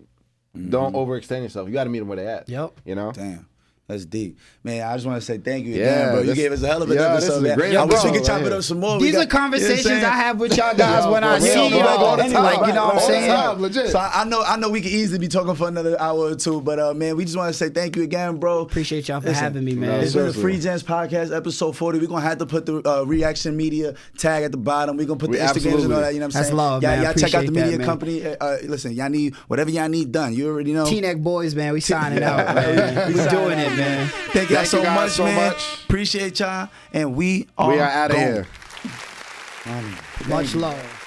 Don't overextend yourself. You gotta meet them where they at. Yep. You know. Damn. That's deep. Man, I just want to say thank you again, bro. You gave us a hell of an episode, man. Great I wish we could chop it up some more. These are conversations I have with y'all guys when I see you. Like, you know what I'm saying? Legit. So I know we could easily be talking for another hour or two, but man, we just want to say thank you again, bro. Appreciate y'all for having me, man. It's been the Free Gems Podcast, episode 40. We're going to have to put the Reaction Media tag at the bottom. We're going to put the Instagrams and all that, you know what I'm saying? That's love, man. Y'all check out the media company. Listen, y'all need whatever y'all need done. You already know. T-Neck Boys, man. We signing out, man. We doing it, man. Thank y'all so much, man. Appreciate y'all, and we are out of here. Much love.